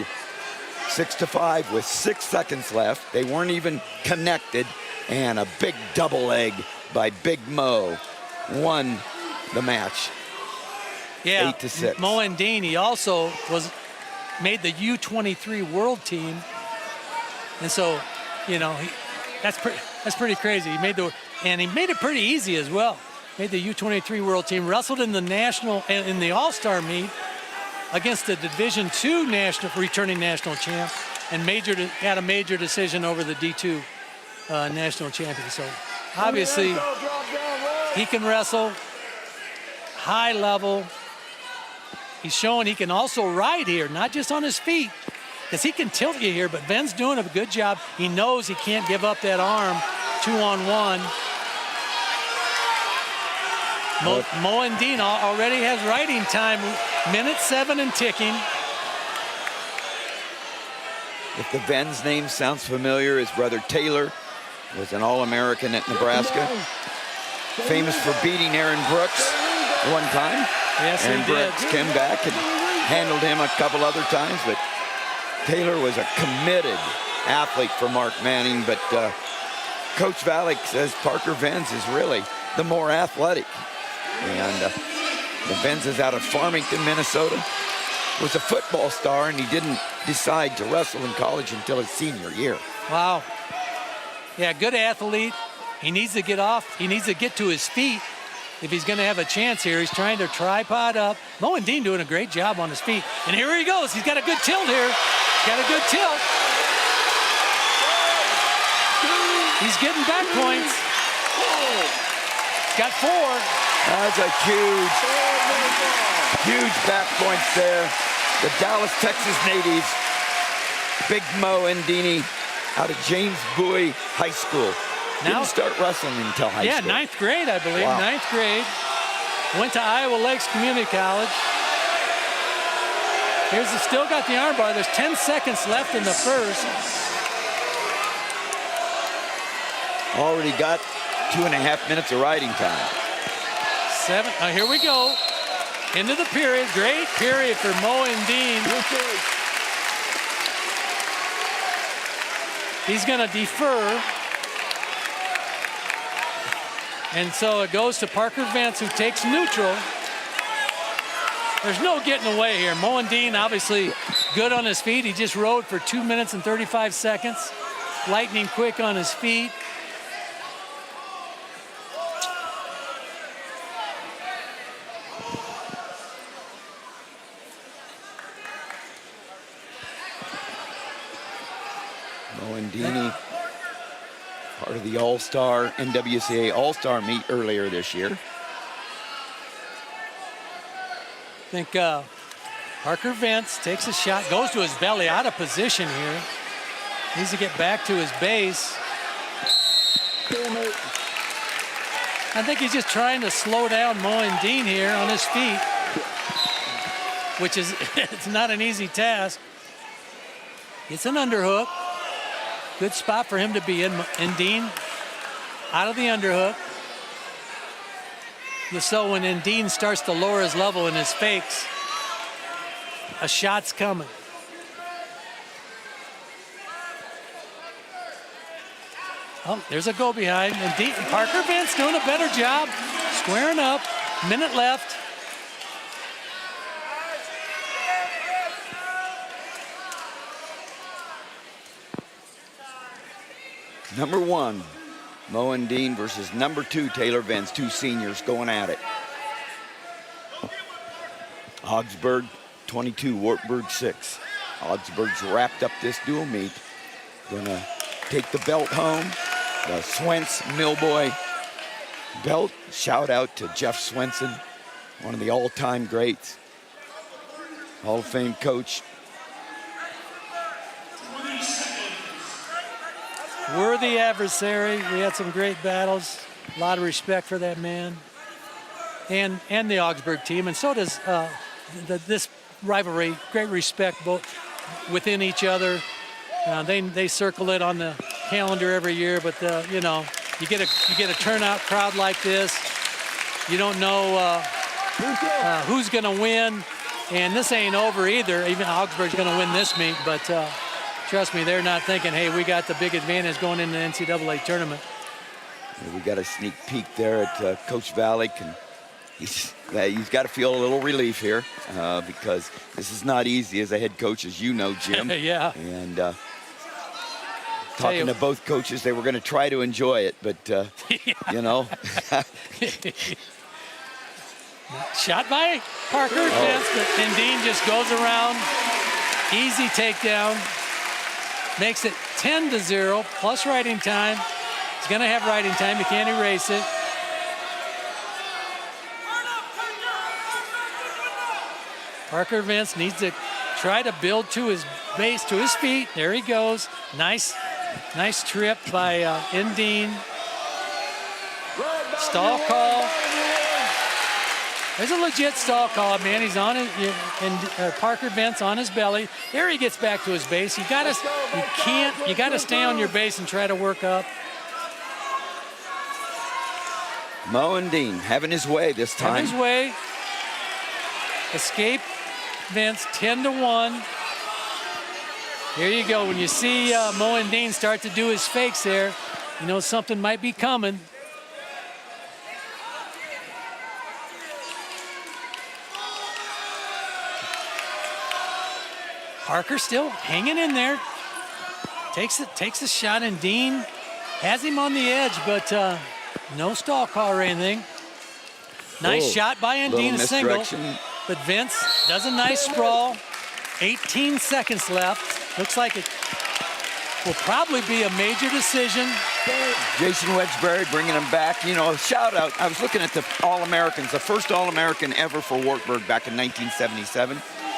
6-5 with 6 seconds left. They weren't even connected, and a big double leg by Big Mo won the match. Yeah, 8-6. Moen-Dean, he also made the U23 world team. And so, you know, That's pretty crazy. He made it pretty easy as well. Made the U23 World Team, wrestled in the All-Star meet against the Division II returning national champ, and had a major decision over the D2 national champion. So obviously he can wrestle high level. He's showing he can also ride here, not just on his feet, because he can tilt you here, but Venz doing a good job. He knows he can't give up that arm 2-on-1. Moen-Dean already has riding time, minute 7 and ticking. If the Venz name sounds familiar, his brother Taylor was an All-American at Nebraska. Famous for beating Aaron Brooks one time. Yes, Aaron he did. Brooks came back and handled him a couple other times, but Taylor was a committed athlete for Mark Manning, but Coach Valek says Parker Venz is really the more athletic. And the Venz is out of Farmington, Minnesota. Was a football star, and he didn't decide to wrestle in college until his senior year. Wow. Yeah, good athlete. He needs to get off. He needs to get to his feet if he's going to have a chance here. He's trying to tripod up. Moen-Dean doing a great job on his feet. And here he goes. He's got a good tilt here. He's got a good tilt. He's getting back points. He's got 4. That's a huge back points there. The Dallas, Texas natives, Big Moen-Dean out of James Bowie High School. Didn't start wrestling until high school. Yeah, 9th grade, I believe. Wow. 9th grade. Went to Iowa Lakes Community College. Still got the arm bar. There's 10 seconds left in the first. Already got 2.5 minutes of riding time. 7. Here we go. Into the period. Great period for Moen-Dean. He's going to defer. And so it goes to Parker Venz, who takes neutral. There's no getting away here. Moen-Dean obviously good on his feet. He just rode for 2 minutes and 35 seconds. Lightning quick on his feet. Moen-Dean, part of the All-Star, NWCA All-Star meet earlier this year. I think Parker Venz takes a shot, goes to his belly, out of position here. Needs to get back to his base. I think he's just trying to slow down Moen-Dean here on his feet, which is it's not an easy task. It's an underhook. Good spot for him to be in. Dean out of the underhook. So when Dean starts to lower his level in his fakes, a shot's coming. Oh, there's a go behind. And Parker Venz doing a better job, squaring up. Minute left. Number 1, Moen-Dean versus number 2, Taylor Venz, 2 seniors going at it. Augsburg 22, Wartburg 6. Augsburg's wrapped up this dual meet. Gonna take the belt home. The Swentz Millboy belt. Shout out to Jeff Swenson, one of the all-time greats. Hall of Fame coach. Worthy adversary. We had some great battles. A lot of respect for that man. And the Augsburg team. And so does this rivalry. Great respect both within each other. They circle it on the calendar every year, but you know, you get a turnout crowd like this. You don't know who's going to win, and this ain't over either. Even Augsburg's going to win this meet, but trust me, they're not thinking, hey, we got the big advantage going into the NCAA tournament. We got a sneak peek there at Coach Valek, and he's got to feel a little relief here because this is not easy as a head coach, as you know, Jim. Yeah. And talking to both coaches. They were going to try to enjoy it, but, you know. Shot by Parker, Venz, but Moen-Dean just goes around. Easy takedown. Makes it 10-0, plus riding time. He's going to have riding time. You can't erase it. Parker Venz needs to try to build to his base, to his feet. There he goes. Nice trip by Moen-Dean. Stall call. There's a legit stall call, man. He's on it, and Parker Venz on his belly. There he gets back to his base. You gotta stay on your base and try to work up. Moen-Dean having his way this time. Having his way. Escape Venz 10-1. Here you go. When you see Moen-Dean start to do his fakes there, you know something might be coming. Parker still hanging in there. Takes a shot, and Dean has him on the edge, but no stall call or anything. Nice shot by Moen-Dean, a single. But Venz does a nice sprawl. 18 seconds left. Looks like it will probably be a major decision. Jason Wedgbury bringing him back. You know, shout out. I was looking at the All-Americans, the first All-American ever for Wartburg back in 1977.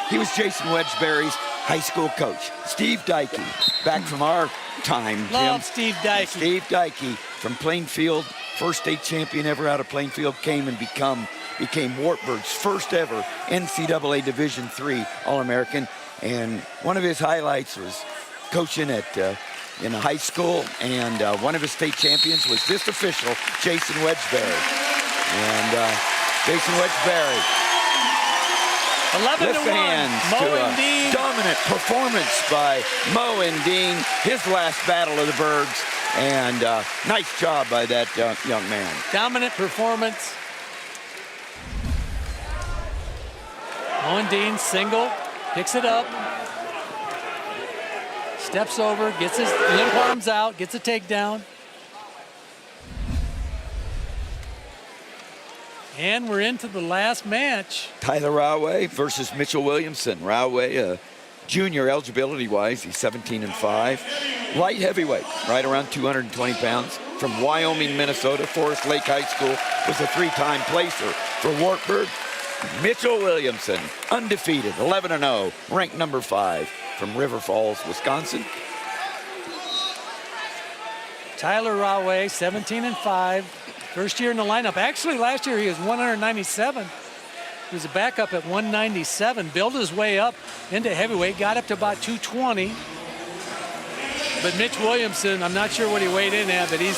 He was Jason Wedgbury's high school coach. Steve Dykey, back from our time. Love Steve Dykey. Steve Dykey from Plainfield, first state champion ever out of Plainfield, came and became Wartburg's first ever NCAA Division III All-American. And one of his highlights was coaching in a high school, and one of his state champions was this official, Jason Wedgbury. And Jason Wedgbury 11-1, Moen-Dean. Dominant performance by Moen-Dean, his last battle of the Bergs, and nice job by that young man. Dominant performance. Moen-Dean single, picks it up, steps over, gets his limp arms out, gets a takedown. And we're into the last match. Tyler Raway versus Mitchell Williamson. Raway, junior eligibility-wise, he's 17-5. Light heavyweight, right around 220 pounds. From Wyoming, Minnesota, Forest Lake High School, was a three-time placer for Wartburg. Mitchell Williamson, undefeated, 11-0, ranked number 5 from River Falls, Wisconsin. Tyler Raway, 17-5. First year in the lineup. Actually, last year he was 197. He was a backup at 197. Built his way up into heavyweight. Got up to about 220. But Mitch Williamson, I'm not sure what he weighed in at, but he's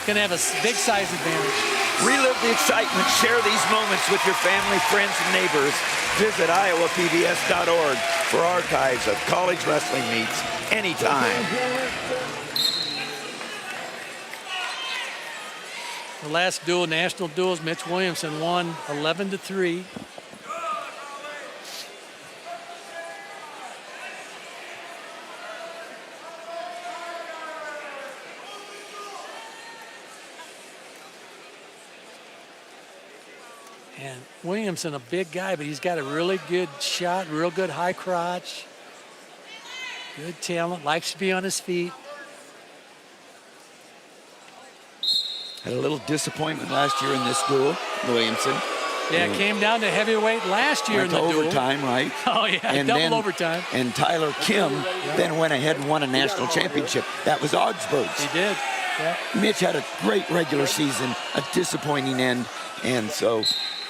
going to have a big size advantage. Relive the excitement. Share these moments with your family, friends, and neighbors. Visit iowapbs.org for archives of college wrestling meets anytime. The last duel, national duels, Mitch Williamson won 11-3. And Williamson, a big guy, but he's got a really good shot, real good high crotch. Good talent, likes to be on his feet. Had a little disappointment last year in this duel, Williamson. Yeah, it came down to heavyweight last year in the duel. Overtime, right? Oh, yeah, and double overtime. And Tyler Kim then went ahead and won a national championship. That was Augsburg's. He did, yeah. Mitch had a great regular season, a disappointing end, and so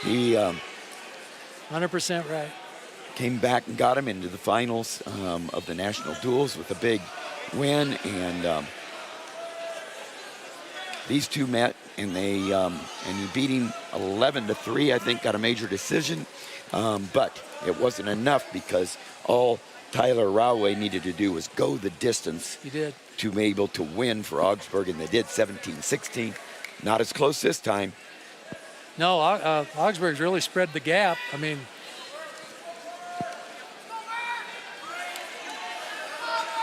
he 100% right. Came back and got him into the finals of the national duels with a big win, and these two met, and he beat him 11-3. I think got a major decision, but it wasn't enough because all Tyler Raway needed to do was go the distance. He did. To be able to win for Augsburg, and they did 17-16. Not as close this time. No, Augsburg's really spread the gap. I mean,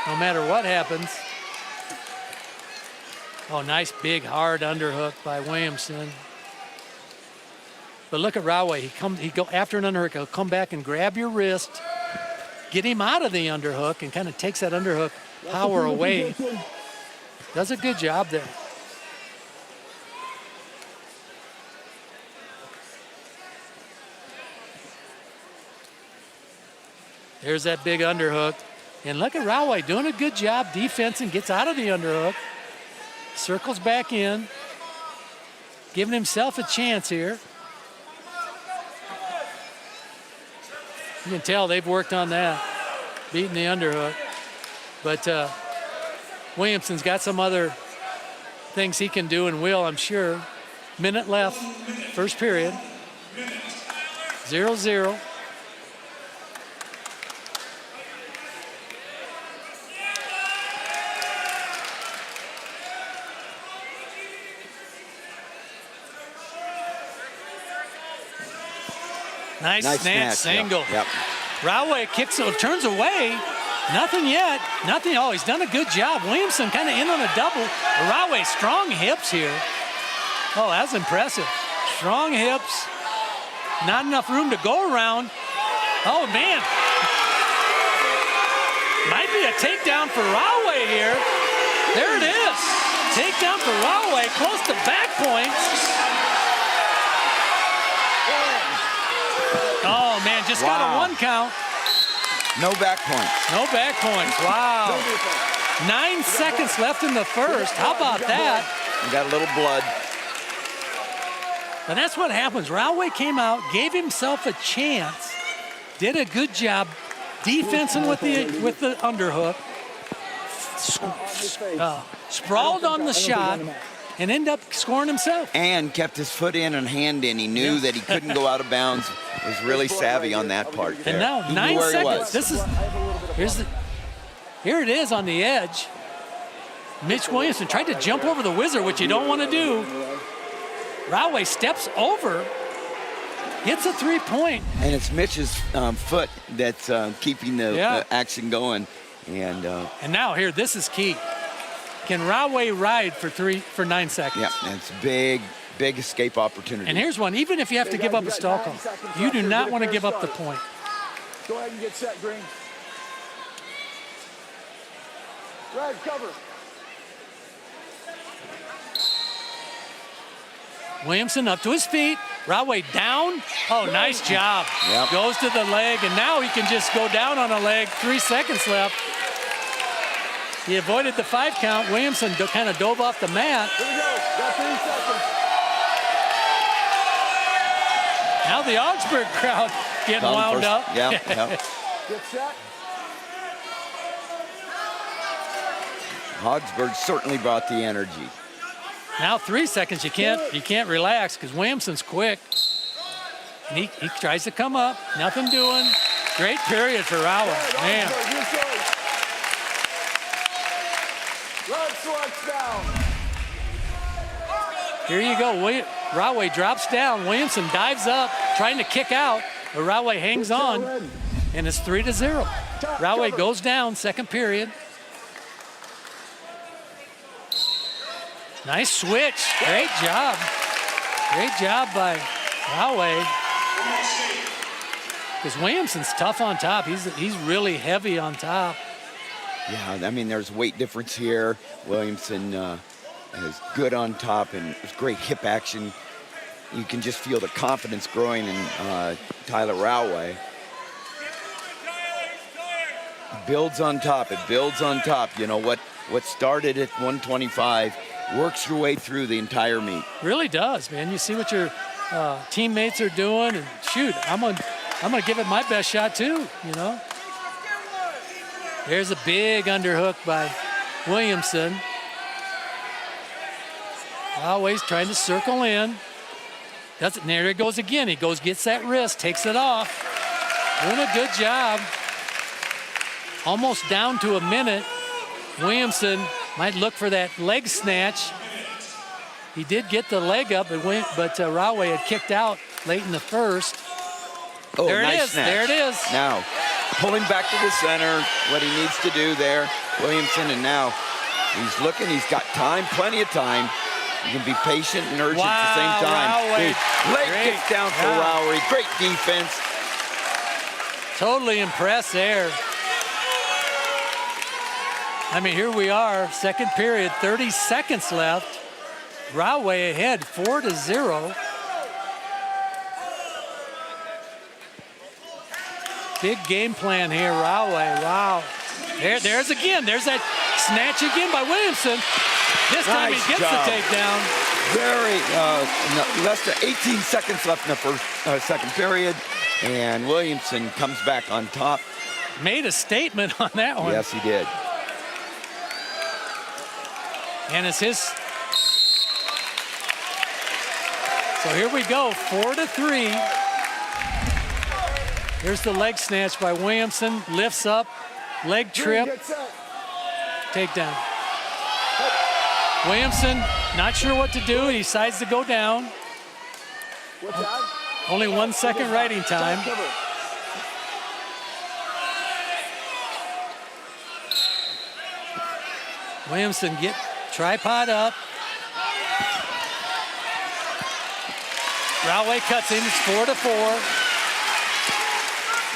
no matter what happens, Oh, nice big hard underhook by Williamson. But look at Raway. He go after an underhook. He'll come back and grab your wrist, get him out of the underhook, and kind of takes that underhook power away. Does a good job there. There's that big underhook. And look at Raway doing a good job defense and gets out of the underhook. Circles back in. Giving himself a chance here. You can tell they've worked on that. Beating the underhook. But Williamson's got some other things he can do and will, I'm sure. Minute left, first period. 0-0. Nice snatch single. Yep. Raway kicks, turns away. Nothing yet. Nothing. Oh, he's done a good job. Williamson kind of in on a double. Raway, strong hips here. Oh, that's impressive. Strong hips. Not enough room to go around. Oh, man. Might be a takedown for Raway here. There it is. Takedown for Raway. Close to back points. Oh, man, just got a 1 count. No back points. No back points. Wow. 9 seconds left in the first. How about that? We got a little blood. And that's what happens. Raway came out, gave himself a chance, did a good job defensing with the underhook, sprawled on the shot, and ended up scoring himself. And kept his foot in and hand in. He knew that he couldn't go out of bounds. Was really savvy on that part there. And now he 9 seconds. This is here it is on the edge. Mitch Williamson tried to jump over the whizzer, which you don't want to do. Raway steps over, hits a 3-point. And it's Mitch's foot that's keeping the action going. And now here, this is key. Can Raway ride for 9 seconds? Yeah, and it's big escape opportunity. And here's one. Even if you have to give up a stall call, you do not want to give up the point. Go ahead and get set, Green. Red, cover. Williamson up to his feet. Raway down. Oh, nice job. Yep. Goes to the leg, and now he can just go down on a leg. 3 seconds left. He avoided the 5 count. Williamson kind of dove off the mat. Here we go. Got 3 seconds. Now the Augsburg crowd getting wound up. Yeah. Get set. Augsburg certainly brought the energy. Now 3 seconds. You can't relax because Williamson's quick. And he tries to come up. Nothing doing. Great period for Raway. Man. Here you go. Raway drops down. Williamson dives up, trying to kick out, but Raway hangs on, and it's 3-0. Raway goes down, second period. Nice switch. Great job. Great job by Raway. Because Williamson's tough on top. He's really heavy on top. Yeah, I mean, there's weight difference here. Williamson is good on top, and it's great hip action. You can just feel the confidence growing in Tyler Raway. Builds on top. It builds on top. You know, what started at 125 works your way through the entire meet. Really does, man. You see what your teammates are doing, and shoot, I'm gonna give it my best shot too, you know. There's a big underhook by Williamson. Always trying to circle in. There it goes again. He gets that wrist, takes it off. Doing a good job. Almost down to a minute. Williamson might look for that leg snatch. He did get the leg up, but Raway had kicked out late in the first. Oh, there nice it is. snatch. There it is. Now, pulling back to the center, what he needs to do there, Williamson, and now He's looking. He's got time, plenty of time. You can be patient and urgent at the same time. Raway. Leg gets down for Raway. Great defense. Totally impressed there. I mean, here we are, second period, 30 seconds left. Raway ahead, 4-0. Big game plan here, Raway. Wow. There's again. There's that snatch again by Williamson. This time Nice he gets job. the takedown. Very less than 18 seconds left in the first second period, and Williamson comes back on top. Made a statement on that one. Yes, he did. And it's his. So here we go, 4-3. Here's the leg snatch by Williamson. Lifts up, leg trip, takedown. Williamson, not sure what to do. He decides to go down. Only 1 second riding time. Williamson get tripod up. Raway cuts him, it's 4-4.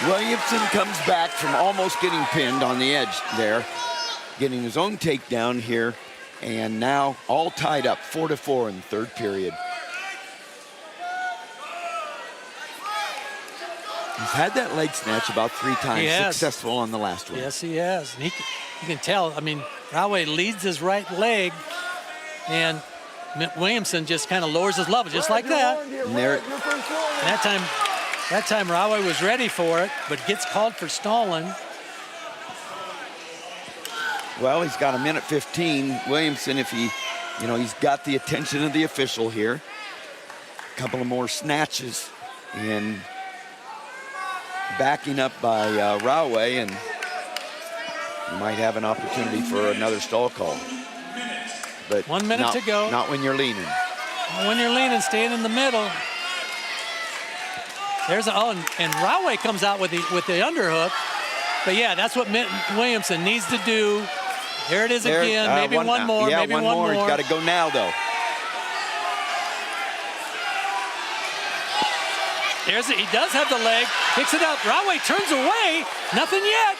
Williamson comes back from almost getting pinned on the edge there, getting his own takedown here, and now all tied up, 4-4 in the third period. He's had that leg snatch about 3 times, successful on the last one. Yes, he has. And you can tell, I mean, Raway leads his right leg, and Williamson just kind of lowers his level, just like that. And there, that time Raway was ready for it, but gets called for stalling. well, he's got 1:15. Williamson, if he, he's got the attention of the official here. A couple of more snatches and backing up by Raway, and you might have an opportunity for another stall call. But 1 minute to go. Not when you're leaning. When you're leaning, staying in the middle. There's and Raway comes out with the underhook. But yeah, that's what Williamson needs to do. There it is again. Maybe one more. Yeah, maybe one more. He's got to go now, though. He does have the leg. Picks it up. Raway turns away. Nothing yet.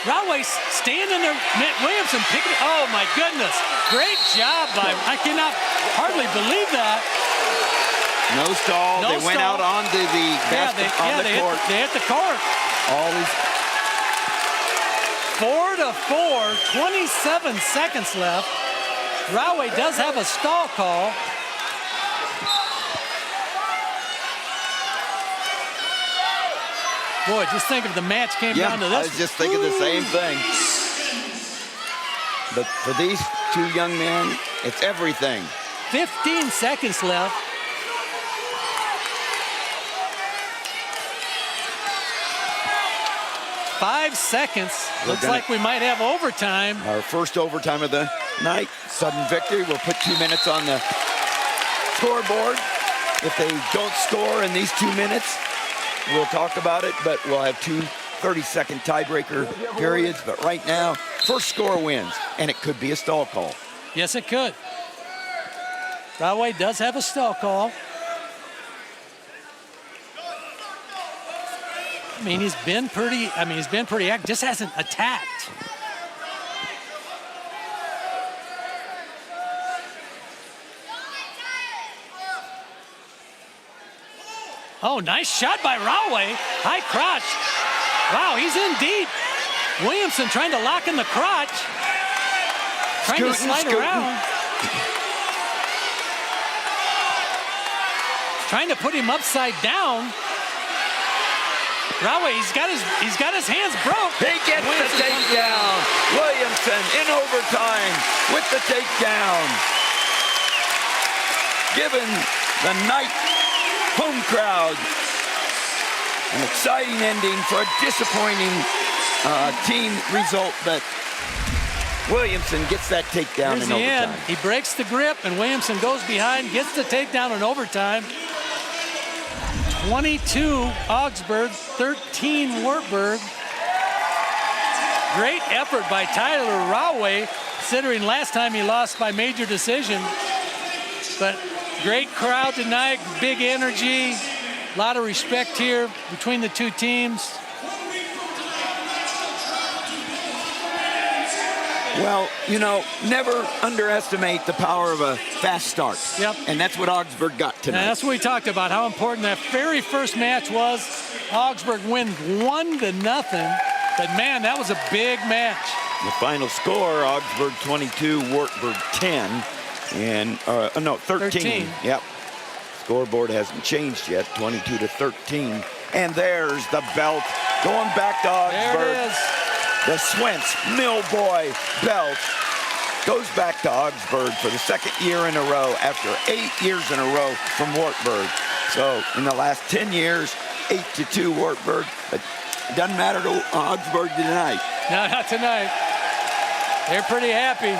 Raway standing there. Williamson picking it. Oh my goodness! Great job by. I cannot hardly believe that. No stall. They went out onto the court. They hit the court. All these. 4-4, 27 seconds left. Raway does have a stall call. Boy, just think if the match came down to this. I was just thinking the same thing. But for these two young men, it's everything. 15 seconds left. Five seconds. Looks like we might have overtime. Our first overtime of the night. Sudden victory. We'll put 2 minutes on the scoreboard. If they don't score in these 2 minutes, we'll talk about it, but we'll have 2 30-second tiebreaker periods. But right now, first score wins, and it could be a stall call. Yes, it could. Raway does have a stall call. I mean, he's been pretty active, just hasn't attacked. Oh, nice shot by Raway. High crotch. Wow, he's in deep. Williamson trying to lock in the crotch. Trying to slide around. Trying to put him upside down. Raway, he's got his hands broke. He gets the takedown. Williamson in overtime with the takedown. Given the night home crowd an exciting ending for a disappointing team result, but Williamson gets that takedown in overtime. He breaks the grip, and Williamson goes behind, gets the takedown in overtime. 22 Augsburg, 13 Wartburg. Great effort by Tyler Raway. considering last time he lost by major decision. But great crowd tonight, big energy, a lot of respect here between the two teams. Well, you know, never underestimate the power of a fast start. Yep. And that's what Augsburg got tonight. And that's what we talked about, how important that very first match was. Augsburg wins 1-0, but man, that was a big match. The final score, Augsburg 22, Wartburg 10, and, no, 13. Yep. Scoreboard hasn't changed yet, 22-13. And there's the belt going back to Augsburg. There it is. The Swentz Millboy belt goes back to Augsburg for the second year in a row after 8 years in a row from Wartburg. So in the last 10 years, 8-2 Wartburg, but it doesn't matter to Augsburg tonight. No, not tonight. They're pretty happy.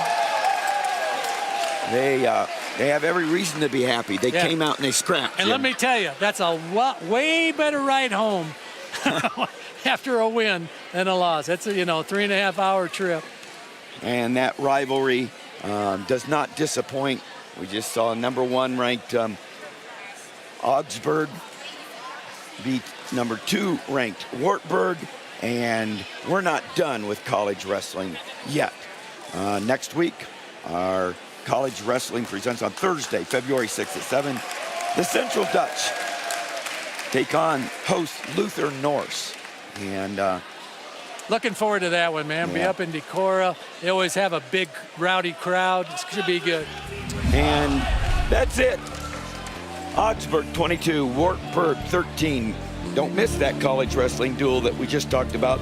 They have every reason to be happy. They came out and they scrapped. And let me tell you, that's a way better ride home after a win than a loss. That's a 3.5-hour trip. And that rivalry does not disappoint. We just saw number 1 ranked Augsburg beat number 2 ranked Wartburg, and we're not done with college wrestling yet. Next week, our college wrestling presents on Thursday, February 6th at 7. The Central Dutch take on host Luther Norse. And looking forward to that one, man. Be up in Decorah. They always have a big, rowdy crowd. It should be good. And that's it. Augsburg 22, Wartburg 13. Don't miss that college wrestling duel that we just talked about.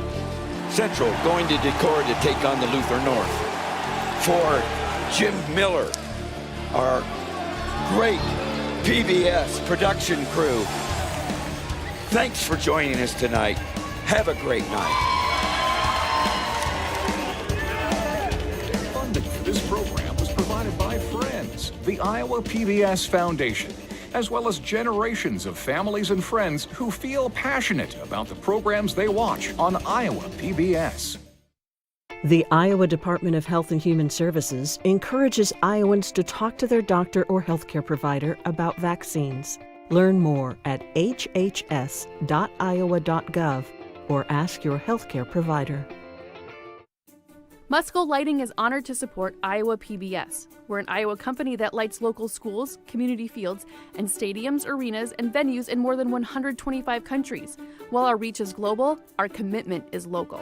Central going to Decorah to take on the Luther North. For Jim Miller, our great PBS production crew, thanks for joining us tonight. Have a great night. Funding for this program was provided by Friends, the Iowa PBS Foundation, as well as generations of families and friends who feel passionate about the programs they watch on Iowa PBS. The Iowa Department of Health and Human Services encourages Iowans to talk to their doctor or healthcare provider about vaccines. Learn more at hhs.iowa.gov or ask your healthcare provider. Musco Lighting is honored to support Iowa PBS. We're an Iowa company that lights local schools, community fields, and stadiums, arenas, and venues in more than 125 countries. While our reach is global, our commitment is local.